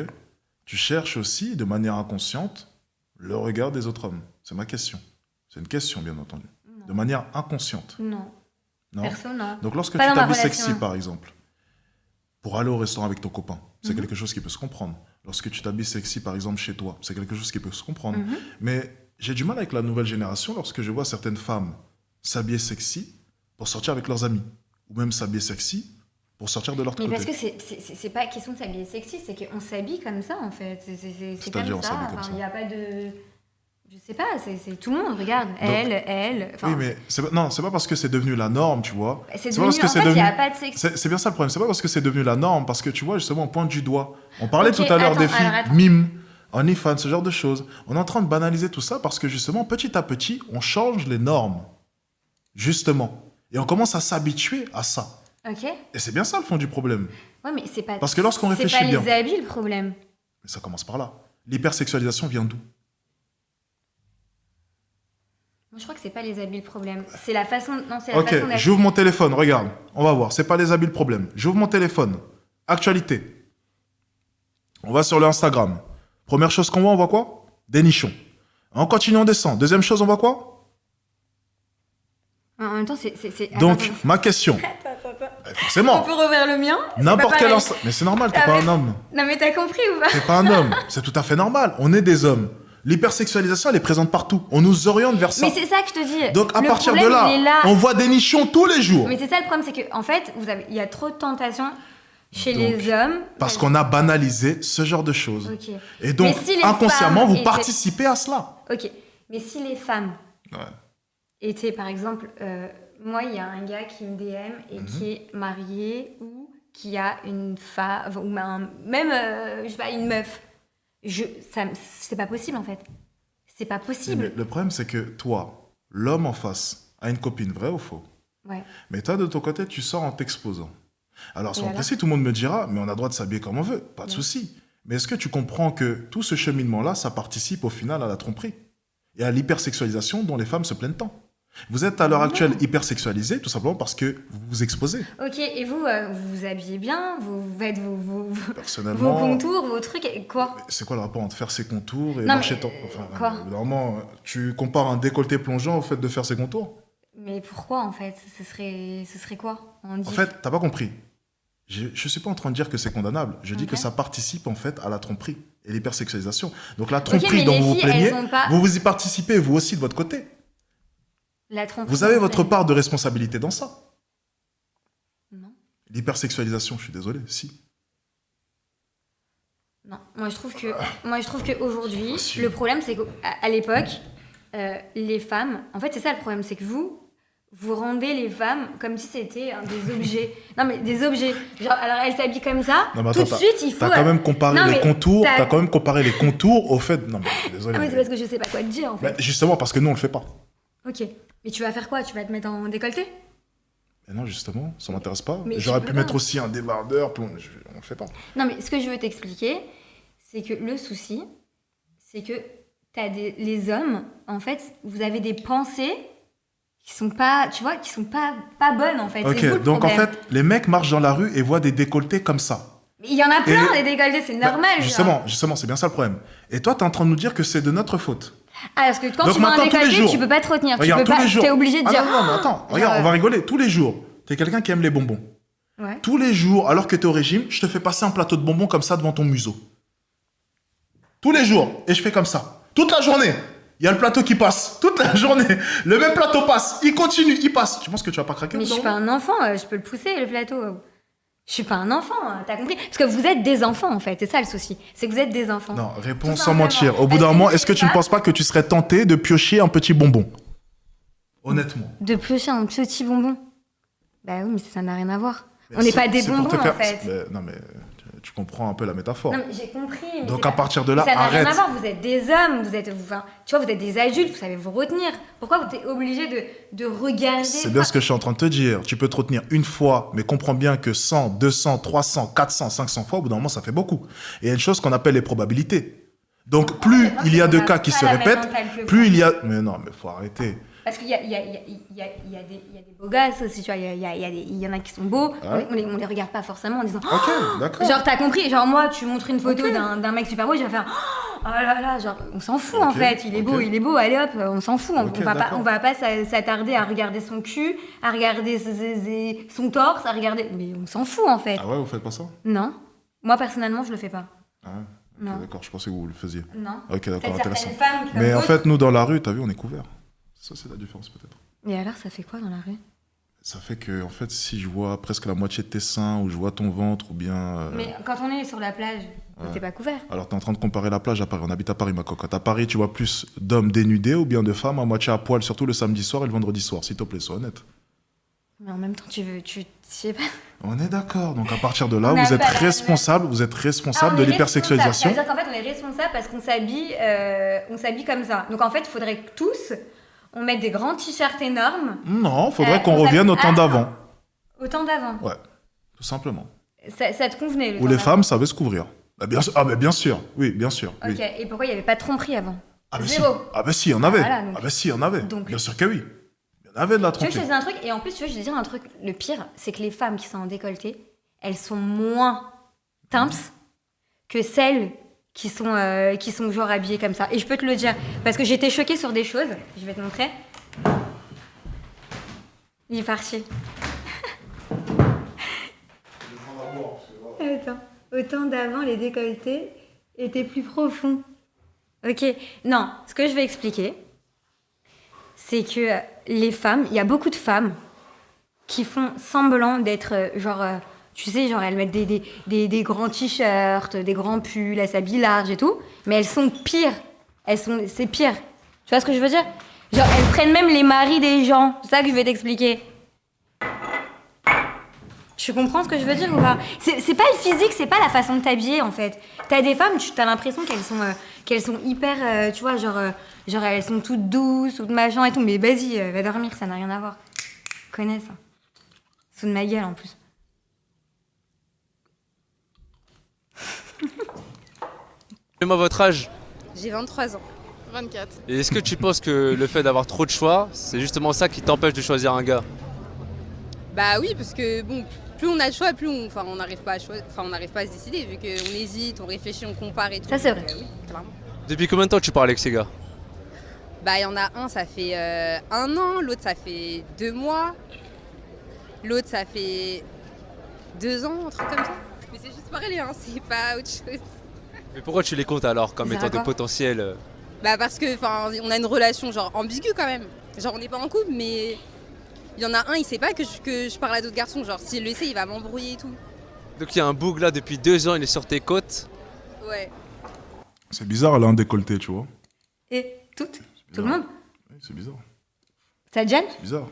tu cherches aussi de manière inconsciente le regard des autres hommes? C'est ma question. C'est une question, bien entendu. Non. De manière inconsciente. Non. Non? Perso, non. Donc lorsque Pas tu dans ma t'habilles relation. sexy, par exemple, pour aller au restaurant avec ton copain, c'est Mhm. quelque chose qui peut se comprendre. Lorsque tu t'habilles sexy, par exemple, chez toi, c'est quelque chose qui peut se comprendre. Mhm. Mais j'ai du mal avec la nouvelle génération lorsque je vois certaines femmes s'habiller sexy pour sortir avec leurs amis. Ou même s'habiller sexy pour sortir de leur Mais côté. parce que c'est pas question de s'habiller sexy, c'est qu'on s'habille comme ça en fait. C'est C'est-à-dire, comme on ça. s'habille comme Enfin, ça. il n'y a pas de. Je sais pas, c'est tout le monde, regarde. Elle. Enfin, Oui, mais non, c'est pas parce que c'est devenu la norme, tu vois. c'est pas devenu. parce que En c'est fait, il n'y a devenu- pas de sexy. C'est bien ça le problème. C'est pas parce que c'est devenu la norme, parce que tu vois, justement, on pointe du doigt. On parlait Ok, tout à l'heure attends, des filles alors, attends. mimes, OnlyFans, ce genre de choses. On est en train de banaliser tout ça parce que justement, petit à petit, on change les normes. Justement. Et on commence à s'habituer à ça. Ok. Et c'est bien ça le fond du problème. Ouais, mais c'est pas. Parce que lorsqu'on réfléchit c'est pas bien- les habits le problème. Mais ça commence par là. L'hypersexualisation vient d'où? Moi, je crois que c'est pas les habits le problème. C'est la façon. Non, c'est la Ok, façon d'être. j'ouvre mon téléphone, regarde. On va voir. C'est pas les habits le problème. J'ouvre mon téléphone. Actualité. On va sur le Instagram. Première chose qu'on voit, on voit quoi? Des nichons. On continue, on descend. Deuxième chose, on voit quoi? En même temps, c'est. Donc, Attends, ma question. attends. Eh, On forcément, peut refaire le mien? C'est n'importe pas quel pareil. instant. Mais c'est normal, t'es Ah, pas mais- un homme. Non, mais t'as compris ou pas? T'es pas un homme. C'est tout à fait normal. On est des hommes. L'hypersexualisation, elle est présente partout. On nous oriente vers ça. Mais c'est ça que je te dis. Donc, à Le partir de problème, il est là, là. on voit des nichons tous les jours. Mais c'est ça le problème, c'est que en fait, il y a trop de tentations chez Donc, les hommes. Parce qu'on a banalisé ce genre de choses. Ok. Et donc, Mais si les inconsciemment, femmes vous étaient- participez à cela. Ok. Mais si les femmes Ouais. étaient, par exemple, moi, il y a un gars qui me DM et Mhm. qui est marié ou qui a une femme ou même, je sais pas, une meuf. C'est pas possible en fait. C'est pas Mais possible. le problème, c'est que toi, l'homme en face, a une copine, vrai ou faux? Ouais. Mais toi, de ton côté, tu sors en t'exposant. Alors, Et sur alors principe, tout le monde me dira, mais on a le droit de s'habiller comme on veut, pas de Ouais. souci. Mais est-ce que tu comprends que tout ce cheminement-là, ça participe au final à la tromperie et à l'hypersexualisation dont les femmes se plaignent tant? Vous êtes à l'heure Non. actuelle hypersexualisé, tout simplement parce que vous vous exposez. Ok. Et vous, vous vous habillez bien, vous faites vos Personnellement, contours, vos trucs, et quoi? c'est quoi le rapport entre faire ses contours et Non, marcher mais, tant enfin, quoi normalement, tu compares un décolleté plongeant au fait de faire ses contours? Mais pourquoi en fait? Ce serait quoi? On En dit. fait, t'as pas compris. Je ne suis pas en train de dire que c'est condamnable. Je dis Ok. que ça participe en fait à la tromperie et l'hypersexualisation. Donc la tromperie mais dont les vous vous filles, plaignez, elles ont pas- vous y participez vous aussi de votre côté. La tromperie. Vous avez on votre fait. part de responsabilité dans ça. Non. L'hypersexualisation, je suis désolé, si. Non, moi je trouve qu'aujourd'hui, Si. le problème c'est qu'à à l'époque, les femmes, en fait c'est ça le problème, c'est que vous rendez les femmes comme si c'était des objets. Non, mais des objets. Genre, alors elles s'habillent comme ça, Non, mais tout de attends, suite, il faut... T'as quand même comparé Non, les mais contours. t'as- T'as quand même comparé les contours au fait. Non, mais je suis désolé. Ah, mais mais- c'est parce que je sais pas quoi te dire, en fait. Mais justement, parce que nous, on le fait pas. Ok. Mais tu vas faire quoi? Tu vas te mettre en décolleté? Mais non, justement, ça m'intéresse pas. Mais J'aurais tu pu peux mettre pas. aussi un débardeur, puis on le fait pas. Non, mais ce que je veux t'expliquer, c'est que le souci, c'est que les hommes, en fait, vous avez des pensées qui sont pas, tu vois, qui sont pas bonnes, en fait. C'est vous Ok, le donc en problème. fait, les mecs marchent dans la rue et voient des décolletés comme ça. Mais il y en a plein, Et- des décolletés, c'est Bah, normal. genre. justement, c'est bien ça le problème. Et toi, t'es en train de nous dire que c'est de notre faute. Ah, parce que quand Donc tu vois un maintenant, tous les décolleté, jours- tu peux pas te retenir. Regarde, tu peux tous pas, les jours. t'es obligé de Ah dire. non, non, attends, regarde, on va rigoler. Tous les jours, t'es quelqu'un qui aime les bonbons. Ouais. Tous les jours, alors que t'es au régime, je te fais passer un plateau de bonbons comme ça devant ton museau. Tous les jours. Et je fais comme ça. Toute la journée. Il y a le plateau qui passe. Toute la journée. Le même plateau passe. Il continue, il passe. Tu penses que tu vas pas craquer Mais au je bout suis d'un pas moment un enfant, je peux le pousser, le plateau. Je suis pas un enfant, t'as compris? Parce que vous êtes des enfants, en fait. C'est ça le souci. C'est que vous êtes des enfants. Non, réponds Tout sans simplement. mentir. Au bout Est-ce d'un que moment, vous est-ce que savez tu ne pas penses pas que tu serais tenté de piocher un petit bonbon? Honnêtement. De piocher un petit bonbon. Bah oui, mais ça n'a rien à voir. Mais On n'est c'est- pas des c'est pour bonbons, te faire- en fait. Non, mais tu comprends un peu la métaphore. Non, mais j'ai compris. mais Donc, c'est à pas- partir de là, ça n'a rien arrête. à voir. Vous êtes des hommes, enfin, tu vois, vous êtes des adultes, vous savez vous retenir. Pourquoi vous êtes obligé de regarder? C'est bien ce que je suis en train de te dire. Tu peux te retenir une fois, mais comprends bien que 100, 200, 300, 400, 500 fois, au bout d'un moment, ça fait beaucoup. Et il y a une chose qu'on appelle les probabilités. Donc, plus il y a de cas qui se répètent, plus il y a... Mais non, mais faut arrêter. Parce qu'il y a des beaux gosses aussi, tu vois. Il y en a qui sont beaux. Ouais. On les regarde pas forcément en disant. Ok, d'accord. Genre, t'as compris? Genre, moi, tu montres une photo d'un mec super beau, je vais faire. Oh là là, genre, on s'en fout en Ok, fait. Il est beau, allez hop, on s'en fout. Ok, d'accord. On va pas s'attarder à regarder son cul, à regarder son torse, à regarder. Mais on s'en fout en fait. Ah ouais, vous faites pas ça? Non. Moi, personnellement, je le fais pas. Ah ouais. Non. Ok, d'accord, je pensais que vous le faisiez. Non. Ok, d'accord, Peut-être intéressant. certaines femmes comme Mais en d'autres. fait, nous, dans la rue, t'as vu, on est couverts. Ça, c'est la différence, peut-être. Et alors, ça fait quoi dans la rue? Ça fait que, en fait, si je vois presque la moitié de tes seins, ou je vois ton ventre, ou bien... Mais quand on est sur la plage, t'es pas couvert. Alors, t'es en train de comparer la plage à Paris. On habite à Paris, ma cocotte. À Paris, tu vois plus d'hommes dénudés ou bien de femmes à moitié à poil, surtout le samedi soir et le vendredi soir. S'il te plaît, sois honnête. Mais en même temps, je sais pas. On est d'accord. Donc, à partir de là, On n'a vous êtes pas la même- responsable, Ah, on de est responsable. l'hypersexualisation. C'est-à-dire qu'en fait, on est responsable parce qu'on s'habille comme ça. Donc en fait, il faudrait que tous, on mette des grands t-shirts énormes Non, faudrait qu'on on revienne au s'habille- temps d'avant. au temps d'avant. Ouais, tout simplement. Ça te convenait, le Où temps les d'avant? femmes savaient se couvrir. Ah, bien sûr. Ah, mais bien sûr. Oui, bien sûr. Oui. Ok, et pourquoi il n'y avait pas de tromperie avant? Ah, bah si. Zéro. Ah, bah si, il y en avait. Voilà, donc- Ah, bah si, il y en avait. donc- Bien sûr que oui. Il y en avait de la Tu veux que je te tromperie. dise un truc? Et en plus, tu veux, je vais te dire un truc. Le pire, c'est que les femmes qui sont en décolleté, elles sont moins timps que celles qui sont genre habillées comme ça. Et je peux te le dire, parce que j'étais choquée sur des choses. Je vais te montrer. Il est parti. Attends. Au temps d'avant, les décolletés étaient plus profonds. Ok. Non, ce que je vais expliquer, c'est que les femmes, il y a beaucoup de femmes qui font semblant d'être tu sais, genre elles mettent des grands t-shirts, des grands pulls, elles s'habillent large et tout, mais elles sont pires. C'est pire. Tu vois ce que je veux dire? Genre elles prennent même les maris des gens. C'est ça que je vais t'expliquer. Tu comprends ce que je veux dire ou pas? C'est pas le physique, c'est pas la façon de t'habiller en fait. T'as des femmes, t'as l'impression qu'elles sont hyper, tu vois, genre elles sont toutes douces, toutes machin et tout. Mais vas-y, va dormir, ça n'a rien à voir. Je connais ça. Sous de ma gueule en plus. Dis-moi votre âge. J'ai 23 ans. 24. Et est-ce que tu penses que le fait d'avoir trop de choix, c'est justement ça qui t'empêche de choisir un gars? Bah oui, parce que bon, plus on a de choix, plus on n'arrive pas à on n'arrive pas à se décider, vu qu'on hésite, on réfléchit, on compare et tout. Ça, c'est vrai. Oui, clairement. Depuis combien de temps tu parles avec ces gars? Bah il y en a un, ça fait 1 an, l'autre ça fait 2 mois, l'autre ça fait 2 ans, un truc comme ça. Mais c'est juste pareil, hein, c'est pas autre chose. Mais pourquoi tu les comptes alors comme Ça étant va hein. des quoi potentiels Bah parce que on a une relation genre ambiguë quand même. Genre on n'est pas en couple, mais il y en a un, il sait pas que je parle à d'autres garçons. Genre s'il le sait, il va m'embrouiller et tout. Donc il y a un boug là depuis 2 ans, il est sur tes côtes. Ouais. C'est bizarre, elle a un décolleté, tu vois. Et tout le monde? Oui, c'est bizarre. Ça te gêne? C'est bizarre.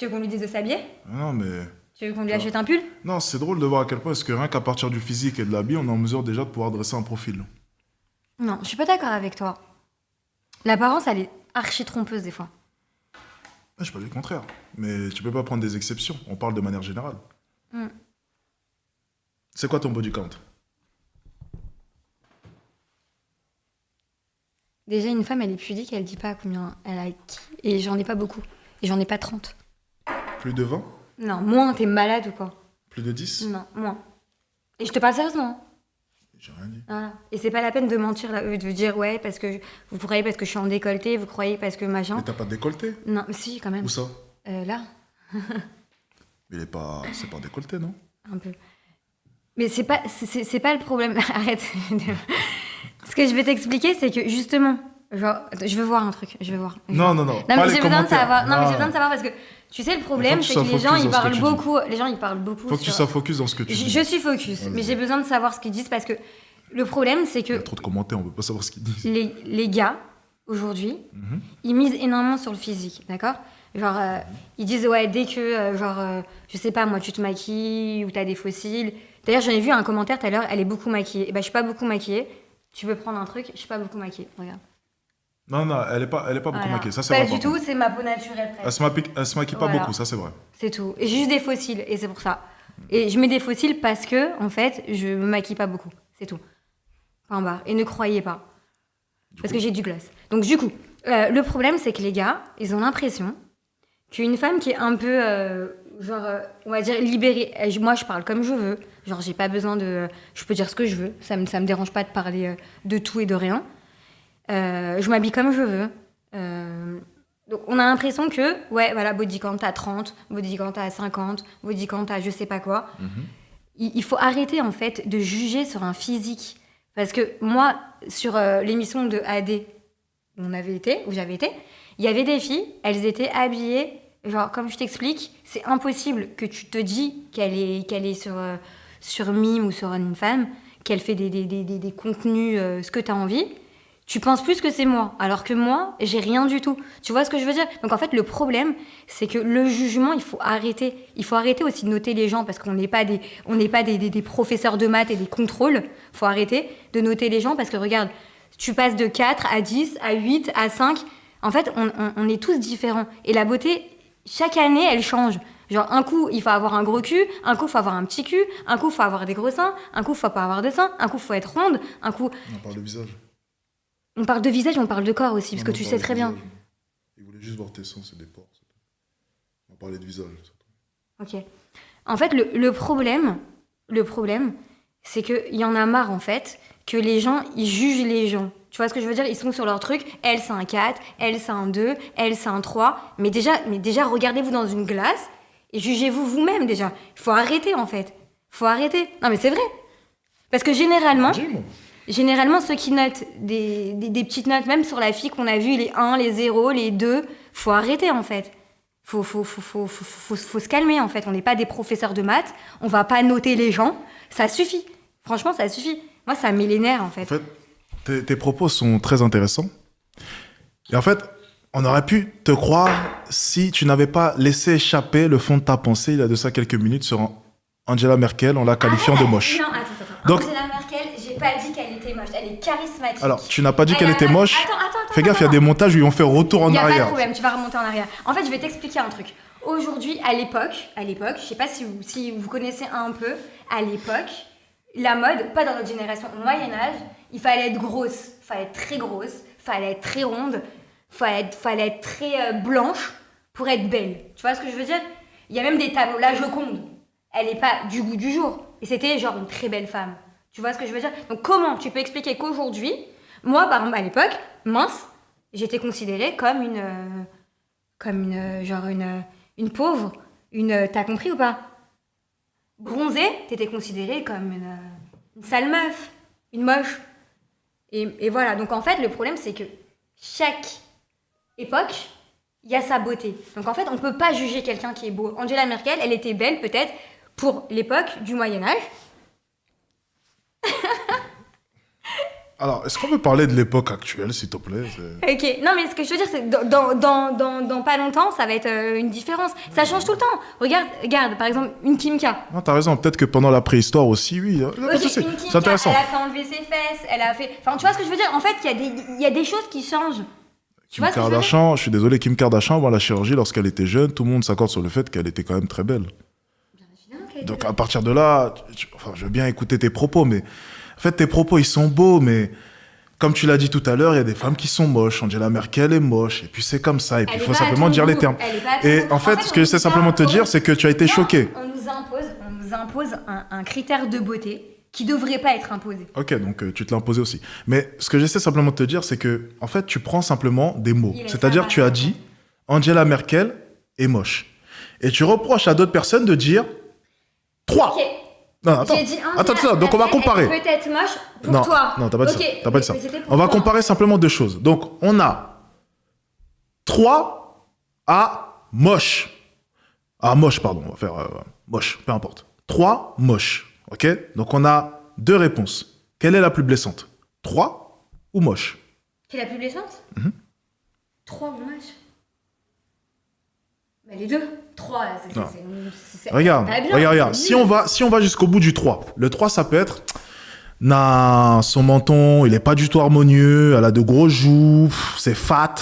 Tu veux qu'on lui dise de s'habiller? Non, mais... Tu veux qu'on lui achète un pull? Non, c'est drôle de voir à quel point est-ce que rien qu'à partir du physique et de l'habit, on est en mesure déjà de pouvoir dresser un profil. Non, je suis pas d'accord avec toi. L'apparence, elle est archi trompeuse des fois. Je ne pas dire le contraire. Mais tu peux pas prendre des exceptions. On parle de manière générale. Mm. C'est quoi ton body count? Déjà, une femme, elle est pudique, elle dit pas combien elle a qui. Et j'en ai pas beaucoup. Et j'en ai pas 30. Plus de 20? Non, moins, t'es malade ou quoi? Plus de 10? Non, moins. Et je te parle sérieusement. Hein. J'ai rien dit. Voilà. Et c'est pas la peine de mentir, là, de dire ouais, parce que vous croyez parce que je suis en décolleté, vous croyez parce que machin. Mais t'as pas de décolleté? Non, mais si, quand même. Où ça? Là, Il est pas... C'est pas décolleté, non? un peu. Mais c'est pas le problème. Arrête. Ce que je vais t'expliquer, c'est que justement, genre, je veux voir un truc. Je veux voir. Non. Non, Pas mais les j'ai besoin de commentaires. savoir. Non, mais Ah. j'ai besoin de savoir parce que tu sais, le problème, tu c'est sois que les gens, focus ils dans ce que parlent tu dis. beaucoup. Les gens, ils parlent beaucoup. Faut que tu sur- sois focus dans ce que tu dis. Je suis focus, Vas-y. mais j'ai besoin de savoir ce qu'ils disent parce que le problème, c'est Il y a que trop de commentaires, on peut pas savoir ce qu'ils disent. les gars, aujourd'hui, Mhm. ils misent énormément sur le physique, d'accord? Genre, ils disent, ouais, dès que, je sais pas, moi, tu te maquilles ou t'as des fossiles. D'ailleurs, j'en ai vu un commentaire tout à l'heure, elle est beaucoup maquillée. Eh ben, je suis pas beaucoup maquillée. Tu veux prendre un truc? Je suis pas beaucoup maquillée, regarde. Non, elle est pas beaucoup Voilà. maquillée, ça c'est Pas vrai. du par tout, contre. c'est ma peau naturelle presque. Elle se maquille pas Voilà. beaucoup, ça c'est vrai. C'est tout. Et j'ai juste des fossiles, et c'est pour ça. Et je mets des fossiles parce que, en fait, je me maquille pas beaucoup. C'est tout. Point barre. Et ne croyez pas. Parce que j'ai du gloss. Donc, du coup, le problème, c'est que les gars, ils ont l'impression qu'une femme qui est un peu, on va dire, libérée. Moi, je parle comme je veux. Genre, j'ai pas besoin de. Je peux dire ce que je veux. Ça me dérange pas de parler de tout et de rien. Je m'habille comme je veux. Donc, on a l'impression que, ouais, voilà, body count à 30, body count à 50, body count à je sais pas quoi. Il faut arrêter, en fait, de juger sur un physique. Parce que moi, sur l'émission de AD où j'avais été, il y avait des filles, elles étaient habillées, genre, comme je t'explique, c'est impossible que tu te dis qu'elle est sur Mime ou sur une femme, qu'elle fait des contenus, ce que tu as envie. Tu penses plus que c'est moi, alors que moi, j'ai rien du tout. Tu vois ce que je veux dire? Donc en fait, le problème, c'est que le jugement, il faut arrêter. Il faut arrêter aussi de noter les gens, parce qu'on n'est pas des professeurs de maths et des contrôles. Il faut arrêter de noter les gens, parce que regarde, tu passes de 4 à 10, à 8, à 5. En fait, on est tous différents. Et la beauté, chaque année, elle change. Genre, un coup, il faut avoir un gros cul, un coup, il faut avoir un petit cul, un coup, il faut avoir des gros seins, un coup, il faut pas avoir de seins, un coup, il faut être ronde, un coup... On parle de visage. On parle de visage, on parle de corps aussi, parce Non, que on tu parle sais de très bien. visage. Ils voulaient juste voir tes seins, c'est des pores. c'est tout. On parlait de visage. Ok. En fait, le problème, c'est qu'il y en a marre, en fait, que les gens, ils jugent les gens. Tu vois ce que je veux dire? Ils sont sur leur truc. Elle, c'est un 4. Elle, c'est un 2. Elle, c'est un 3. Mais déjà, regardez-vous dans une glace et jugez-vous vous-même, déjà. Il faut arrêter, en fait. Faut arrêter. Non, mais c'est vrai. Parce que généralement, ceux qui notent des petites notes, même sur la fille qu'on a vue, les 1, les 0, les 2, faut arrêter, en fait. Faut se calmer, en fait. On n'est pas des professeurs de maths. On va pas noter les gens. Ça suffit. Franchement, ça suffit. Moi, ça met les nerfs, en fait. En fait, tes propos sont très intéressants. Et en fait, on aurait pu te croire si tu n'avais pas laissé échapper le fond de ta pensée il y a de ça quelques minutes sur Angela Merkel en la qualifiant de moche. Non, attends. Donc- Angela Merkel, j'ai pas dit qu'elle était moche. Elle est charismatique. Alors, tu n'as pas dit Elle qu'elle a était pas- moche. Attends. Fais gaffe, il y a des montages où ils ont fait retour en Il n'y a pas de arrière. problème, tu vas remonter en arrière. En fait, je vais t'expliquer un truc. Aujourd'hui, à l'époque, je sais pas si vous connaissez un peu, à l'époque, la mode, pas dans notre génération, au Moyen-Âge, il fallait être grosse, fallait être très grosse, fallait être très ronde, fallait être très blanche pour être belle. Tu vois ce que je veux dire? Il y a même des tableaux. La Joconde, elle est pas du goût du jour. Et c'était genre une très belle femme. Tu vois ce que je veux dire? Donc comment tu peux expliquer qu'aujourd'hui, moi, par exemple, à l'époque, mince, j'étais considérée comme une pauvre, t'as compris ou pas? Bronzée, t'étais considérée comme une sale meuf, une moche. Et voilà, donc en fait, le problème, c'est que chaque époque, il y a sa beauté. Donc en fait, on peut pas juger quelqu'un qui est beau. Angela Merkel, elle était belle peut-être pour l'époque du Moyen-Âge. Alors, est-ce qu'on peut parler de l'époque actuelle, s'il te plaît? Ok, non mais ce que je veux dire, c'est que dans pas longtemps, ça va être une différence. Ça change tout le temps. Regarde, par exemple, une Kimka. Non, t'as raison, peut-être que pendant la préhistoire aussi, oui. Ok, une C'est Kimka, intéressant. elle a fait enlever ses fesses, elle a fait... Enfin, tu vois ce que je veux dire? En fait, il y a des choses qui changent. Tu Kim vois ce que je veux dire? Kardashian, je suis désolé, Kim Kardashian, avant la chirurgie, lorsqu'elle était jeune, tout le monde s'accorde sur le fait qu'elle était quand même très belle. Évidemment qu'elle Donc était à partir de là, enfin, je veux bien écouter tes propos, mais en fait, tes propos, ils sont beaux, mais comme tu l'as dit tout à l'heure, il y a des femmes qui sont moches. Angela Merkel est moche, et puis c'est comme ça, et puis il Elle est faut pas à simplement ton dire les goût, termes. elle est pas à ton Et goût. en fait, ce que on j'essaie nous simplement de te dire, impose- c'est que tu as été Non, choqué. On nous impose un critère de beauté qui devrait pas être imposé. Ok, donc tu te l'as imposé aussi. Mais ce que j'essaie simplement de te dire, c'est que, en fait, tu prends simplement des mots. Il est C'est-à-dire, tu as sympa. dit Angela Merkel est moche. Et tu reproches à d'autres personnes de dire 3. Ok. Non, attends. J'ai dit Attends, donc on va comparer. Elle est peut-être moche pour Non, toi. non, t'as pas dit Ok, ça. T'as pas dit ça. mais c'était pour On va toi. comparer simplement deux choses. Donc, on a 3 à moche. Ah, moche, pardon. On va faire moche, peu importe. 3 moche. Ok? Donc, on a deux réponses. Quelle est la plus blessante? 3 ou moche? Qui est la plus blessante? Mhm. 3 ou moche? Bah, les deux. 3, Non. Regarde, pas bien, regarde. c'est Si on va jusqu'au bout du 3, le 3, ça peut être... Non, son menton, il est pas du tout harmonieux, elle a de gros joues, c'est fat.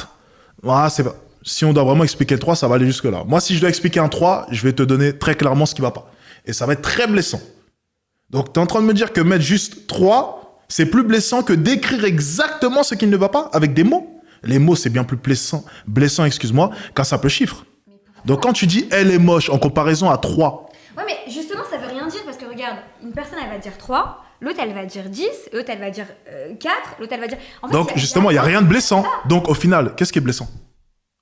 Voilà, c'est pas... Si on doit vraiment expliquer le 3, ça va aller jusque-là. Moi, si je dois expliquer un 3, je vais te donner très clairement ce qui va pas. Et ça va être très blessant. Donc, tu es en train de me dire que mettre juste 3, c'est plus blessant que d'écrire exactement ce qui ne va pas avec des mots. Les mots, c'est bien plus blessant, excuse-moi, qu'un simple chiffre. Donc, quand tu dis « elle est moche » en comparaison à 3, Ouais, mais justement, ça veut rien dire parce que regarde, une personne elle va dire 3, l'autre elle va dire 10, l'autre elle va dire 4, l'autre elle va dire. En fait, donc justement, il n'y a rien de blessant. Donc, au final, qu'est-ce qui est blessant?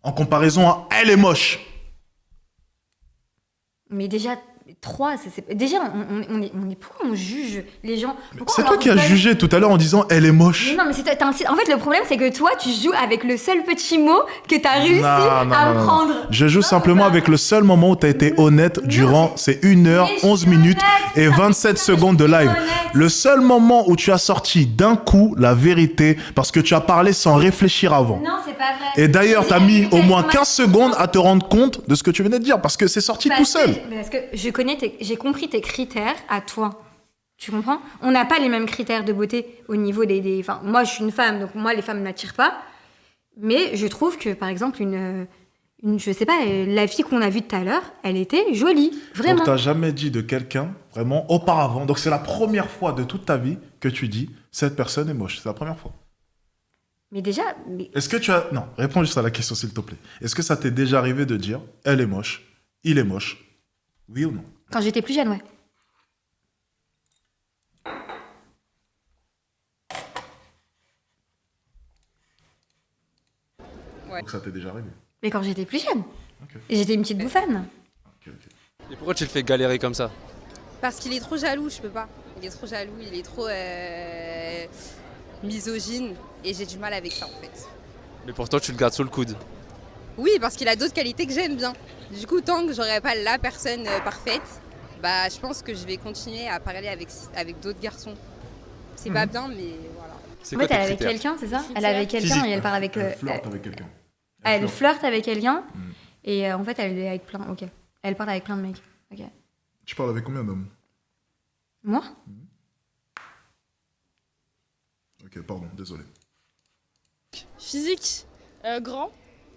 En comparaison à « elle est moche ». Mais déjà, 3, déjà, pourquoi on juge les gens? Pourquoi C'est on toi leur qui as donne- jugé tout à l'heure en disant « elle est moche ». Mais non, mais en fait, le problème, c'est que toi, tu joues avec le seul petit mot que tu as réussi à me prendre. Je joue Non, simplement bah, avec le seul moment où tu as été honnête durant ces 1h, Mais je 11 suis minutes honnête, et ça fait 27 que secondes de je suis live. honnête. Le seul moment où tu as sorti d'un coup la vérité parce que tu as parlé sans réfléchir avant. Non, c'est pas vrai. Et d'ailleurs, tu as mis au moins 15 15 secondes à te rendre compte de ce que tu venais de dire parce que c'est sorti tout seul. Parce que j'ai compris tes critères à toi. Tu comprends? On n'a pas les mêmes critères de beauté au niveau des... Enfin, moi, je suis une femme, donc moi, les femmes ne m'attirent pas. Mais je trouve que, par exemple, je sais pas, la fille qu'on a vue tout à l'heure, elle était jolie. Vraiment. Donc, tu n'as jamais dit de quelqu'un, vraiment, auparavant. Donc, c'est la première fois de toute ta vie que tu dis cette personne est moche. C'est la première fois. Mais déjà... Est-ce que tu as... Non, réponds juste à la question, s'il te plaît. Est-ce que ça t'est déjà arrivé de dire elle est moche, il est moche? Oui ou non? Quand j'étais plus jeune, ouais. Ouais. Donc ça t'est déjà arrivé. Mais quand j'étais plus jeune. Ok. J'étais une petite bouffane. Ok. Et pourquoi tu le fais galérer comme ça? Parce qu'il est trop jaloux, je peux pas. Il est trop jaloux, il est trop misogyne et j'ai du mal avec ça en fait. Mais pourtant tu le gardes sous le coude. Oui, parce qu'il a d'autres qualités que j'aime bien. Du coup, tant que j'aurai pas la personne parfaite, bah je pense que je vais continuer à parler avec d'autres garçons. C'est pas bien, mais voilà. C'est En quoi fait, elle tes est avec critères? quelqu'un, c'est ça? Critères. Elle est avec quelqu'un Physique. et elle parle avec... Elle flirte avec quelqu'un. Elle flirte avec quelqu'un Mm. et en fait, elle est avec plein... Ok. Elle parle avec plein de mecs. Ok. Tu parles avec combien d'hommes? Moi? Ok, pardon, désolé. Physique, grand,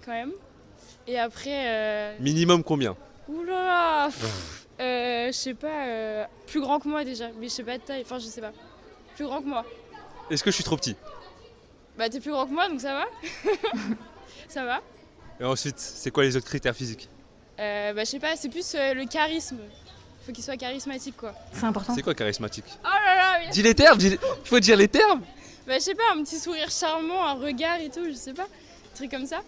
quand même. Et après, Minimum combien? oulala, je sais pas, plus grand que moi déjà, mais je sais pas de taille, enfin je sais pas. Plus grand que moi. Est-ce que je suis trop petit? Bah t'es plus grand que moi, donc ça va. Ça va. Et ensuite, c'est quoi les autres critères physiques? Bah je sais pas, c'est plus le charisme. Faut qu'il soit charismatique quoi. C'est important. C'est quoi charismatique? Oh là là, mais... Dis les termes, faut dire les termes. Bah je sais pas, un petit sourire charmant, un regard et tout, je sais pas. Un truc comme ça.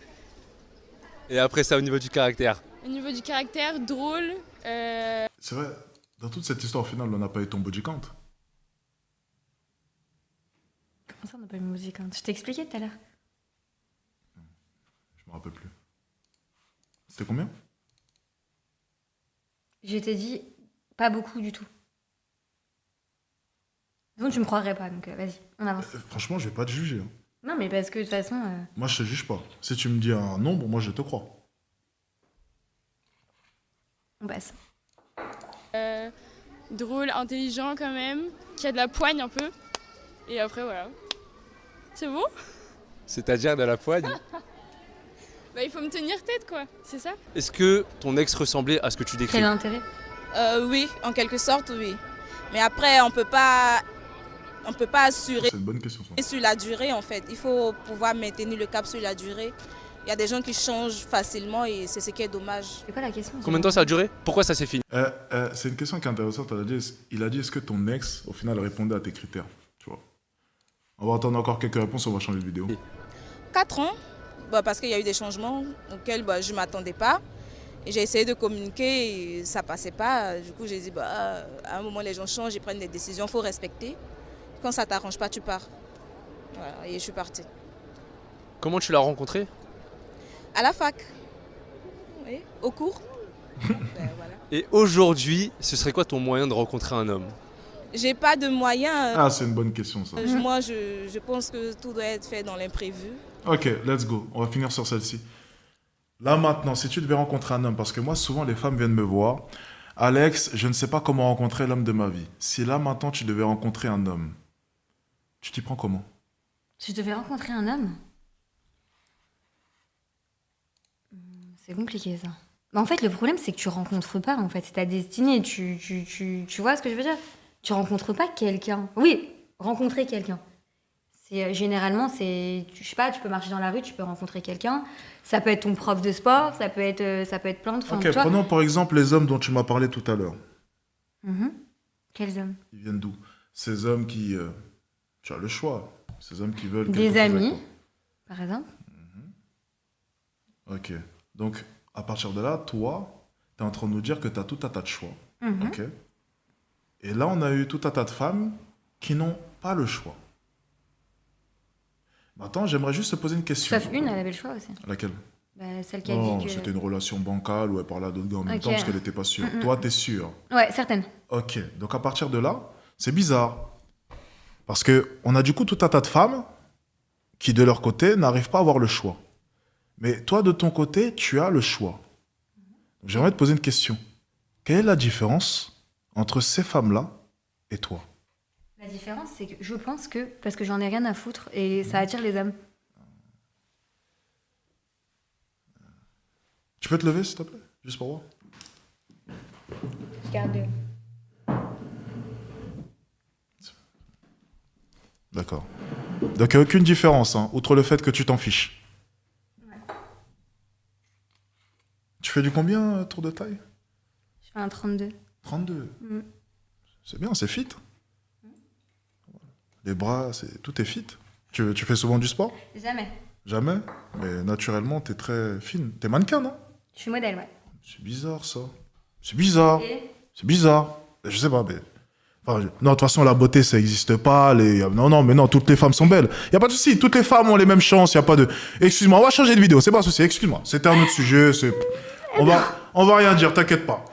Et après ça, au niveau du caractère. Au niveau du caractère, drôle. C'est vrai, dans toute cette histoire, au final, on n'a pas eu ton body count. Comment ça, on n'a pas eu de musique hein? Je t'ai expliqué tout à l'heure. Je me rappelle plus. C'était combien? Je t'ai dit pas beaucoup du tout. Sinon, tu me croirais pas, donc vas-y, on avance. Franchement, je vais pas te juger, hein. Non, mais parce que de toute façon... Moi, je te juge pas. Si tu me dis un nombre, moi, je te crois. on passe. Drôle, intelligent quand même, qui a de la poigne un peu. Et après, voilà. C'est bon? C'est-à-dire de la poigne. Bah, il faut me tenir tête, quoi. C'est ça? Est-ce que ton ex ressemblait à ce que tu décris? Quel intérêt? Oui, en quelque sorte, oui. Mais après, on peut pas assurer C'est une bonne question, ça. sur la durée, en fait. Il faut pouvoir maintenir le cap sur la durée. Il y a des gens qui changent facilement et c'est ce qui est dommage. C'est quoi la question? Combien de temps ça a duré? Pourquoi ça s'est fini? C'est une question qui est intéressante. Il a dit, est-ce que ton ex, au final, répondait à tes critères? Tu vois. On va attendre encore quelques réponses, on va changer de vidéo. 4 ans, parce qu'il y a eu des changements auxquels je ne m'attendais pas. Et j'ai essayé de communiquer et ça ne passait pas. Du coup, j'ai dit, à un moment, les gens changent, ils prennent des décisions, il faut respecter. Quand ça ne t'arrange pas, tu pars. Voilà, et je suis partie. Comment tu l'as rencontré? À la fac. Oui, au cours. Voilà. Et aujourd'hui, ce serait quoi ton moyen de rencontrer un homme? J'ai pas de moyens. Ah, c'est une bonne question, ça. Moi, je pense que tout doit être fait dans l'imprévu. Ok, let's go. On va finir sur celle-ci. Là, maintenant, si tu devais rencontrer un homme, parce que moi, souvent, les femmes viennent me voir. Alex, je ne sais pas comment rencontrer l'homme de ma vie. Si là, maintenant, tu devais rencontrer un homme, tu t'y prends comment? Si je devais rencontrer un homme? C'est compliqué, ça. Mais en fait, le problème, c'est que tu rencontres pas, en fait. C'est ta destinée. Tu vois ce que je veux dire? Tu rencontres pas quelqu'un. Oui, rencontrer quelqu'un. Généralement, je sais pas, tu peux marcher dans la rue, tu peux rencontrer quelqu'un. Ça peut être ton prof de sport, ça peut être plein de... Ok, prenons par exemple les hommes dont tu m'as parlé tout à l'heure. Quels hommes? Ils viennent d'où? Ces hommes qui... tu as le choix. Ces hommes qui veulent... Des amis, par exemple. Ok. Donc, à partir de là, toi, tu es en train de nous dire que tu as tout un tas de choix. Ok. Et là, on a eu tout un tas de femmes qui n'ont pas le choix. Maintenant, j'aimerais juste te poser une question. Sauf une, elle avait le choix aussi. Laquelle? Celle qui a Non, dit que... c'était une relation bancale où elle parlait à d'autres gars en même temps parce qu'elle n'était pas sûre. Toi, tu es sûre. Ouais, certaine. Ok. Donc, à partir de là, c'est bizarre. Parce qu'on a du coup tout un tas de femmes qui, de leur côté, n'arrivent pas à avoir le choix. Mais toi, de ton côté, tu as le choix. Donc, j'aimerais te poser une question. Quelle est la différence entre ces femmes-là et toi? La différence, c'est que je pense que... Parce que j'en ai rien à foutre et ça attire les hommes. Tu peux te lever, s'il te plaît? Juste pour voir. Regarde. D'accord. Donc, il n'y a aucune différence, hein, outre le fait que tu t'en fiches. Ouais. Tu fais du combien, tour de taille? Je fais un 32. 32. C'est bien, c'est fit. Les bras, tout est fit. Tu fais souvent du sport? Jamais. Jamais? Mais naturellement, t'es très fine. T'es mannequin, non? Je suis modèle, ouais. C'est bizarre, ça. C'est bizarre. Et C'est bizarre. Je sais pas, mais... Enfin, non, de toute façon, la beauté, ça n'existe pas. Non, mais non, toutes les femmes sont belles. Il n'y a pas de souci. Toutes les femmes ont les mêmes chances. Il n'y a pas de... Excuse-moi, on va changer de vidéo. C'est pas un souci. Excuse-moi. C'était un autre sujet. On va rien dire, t'inquiète pas.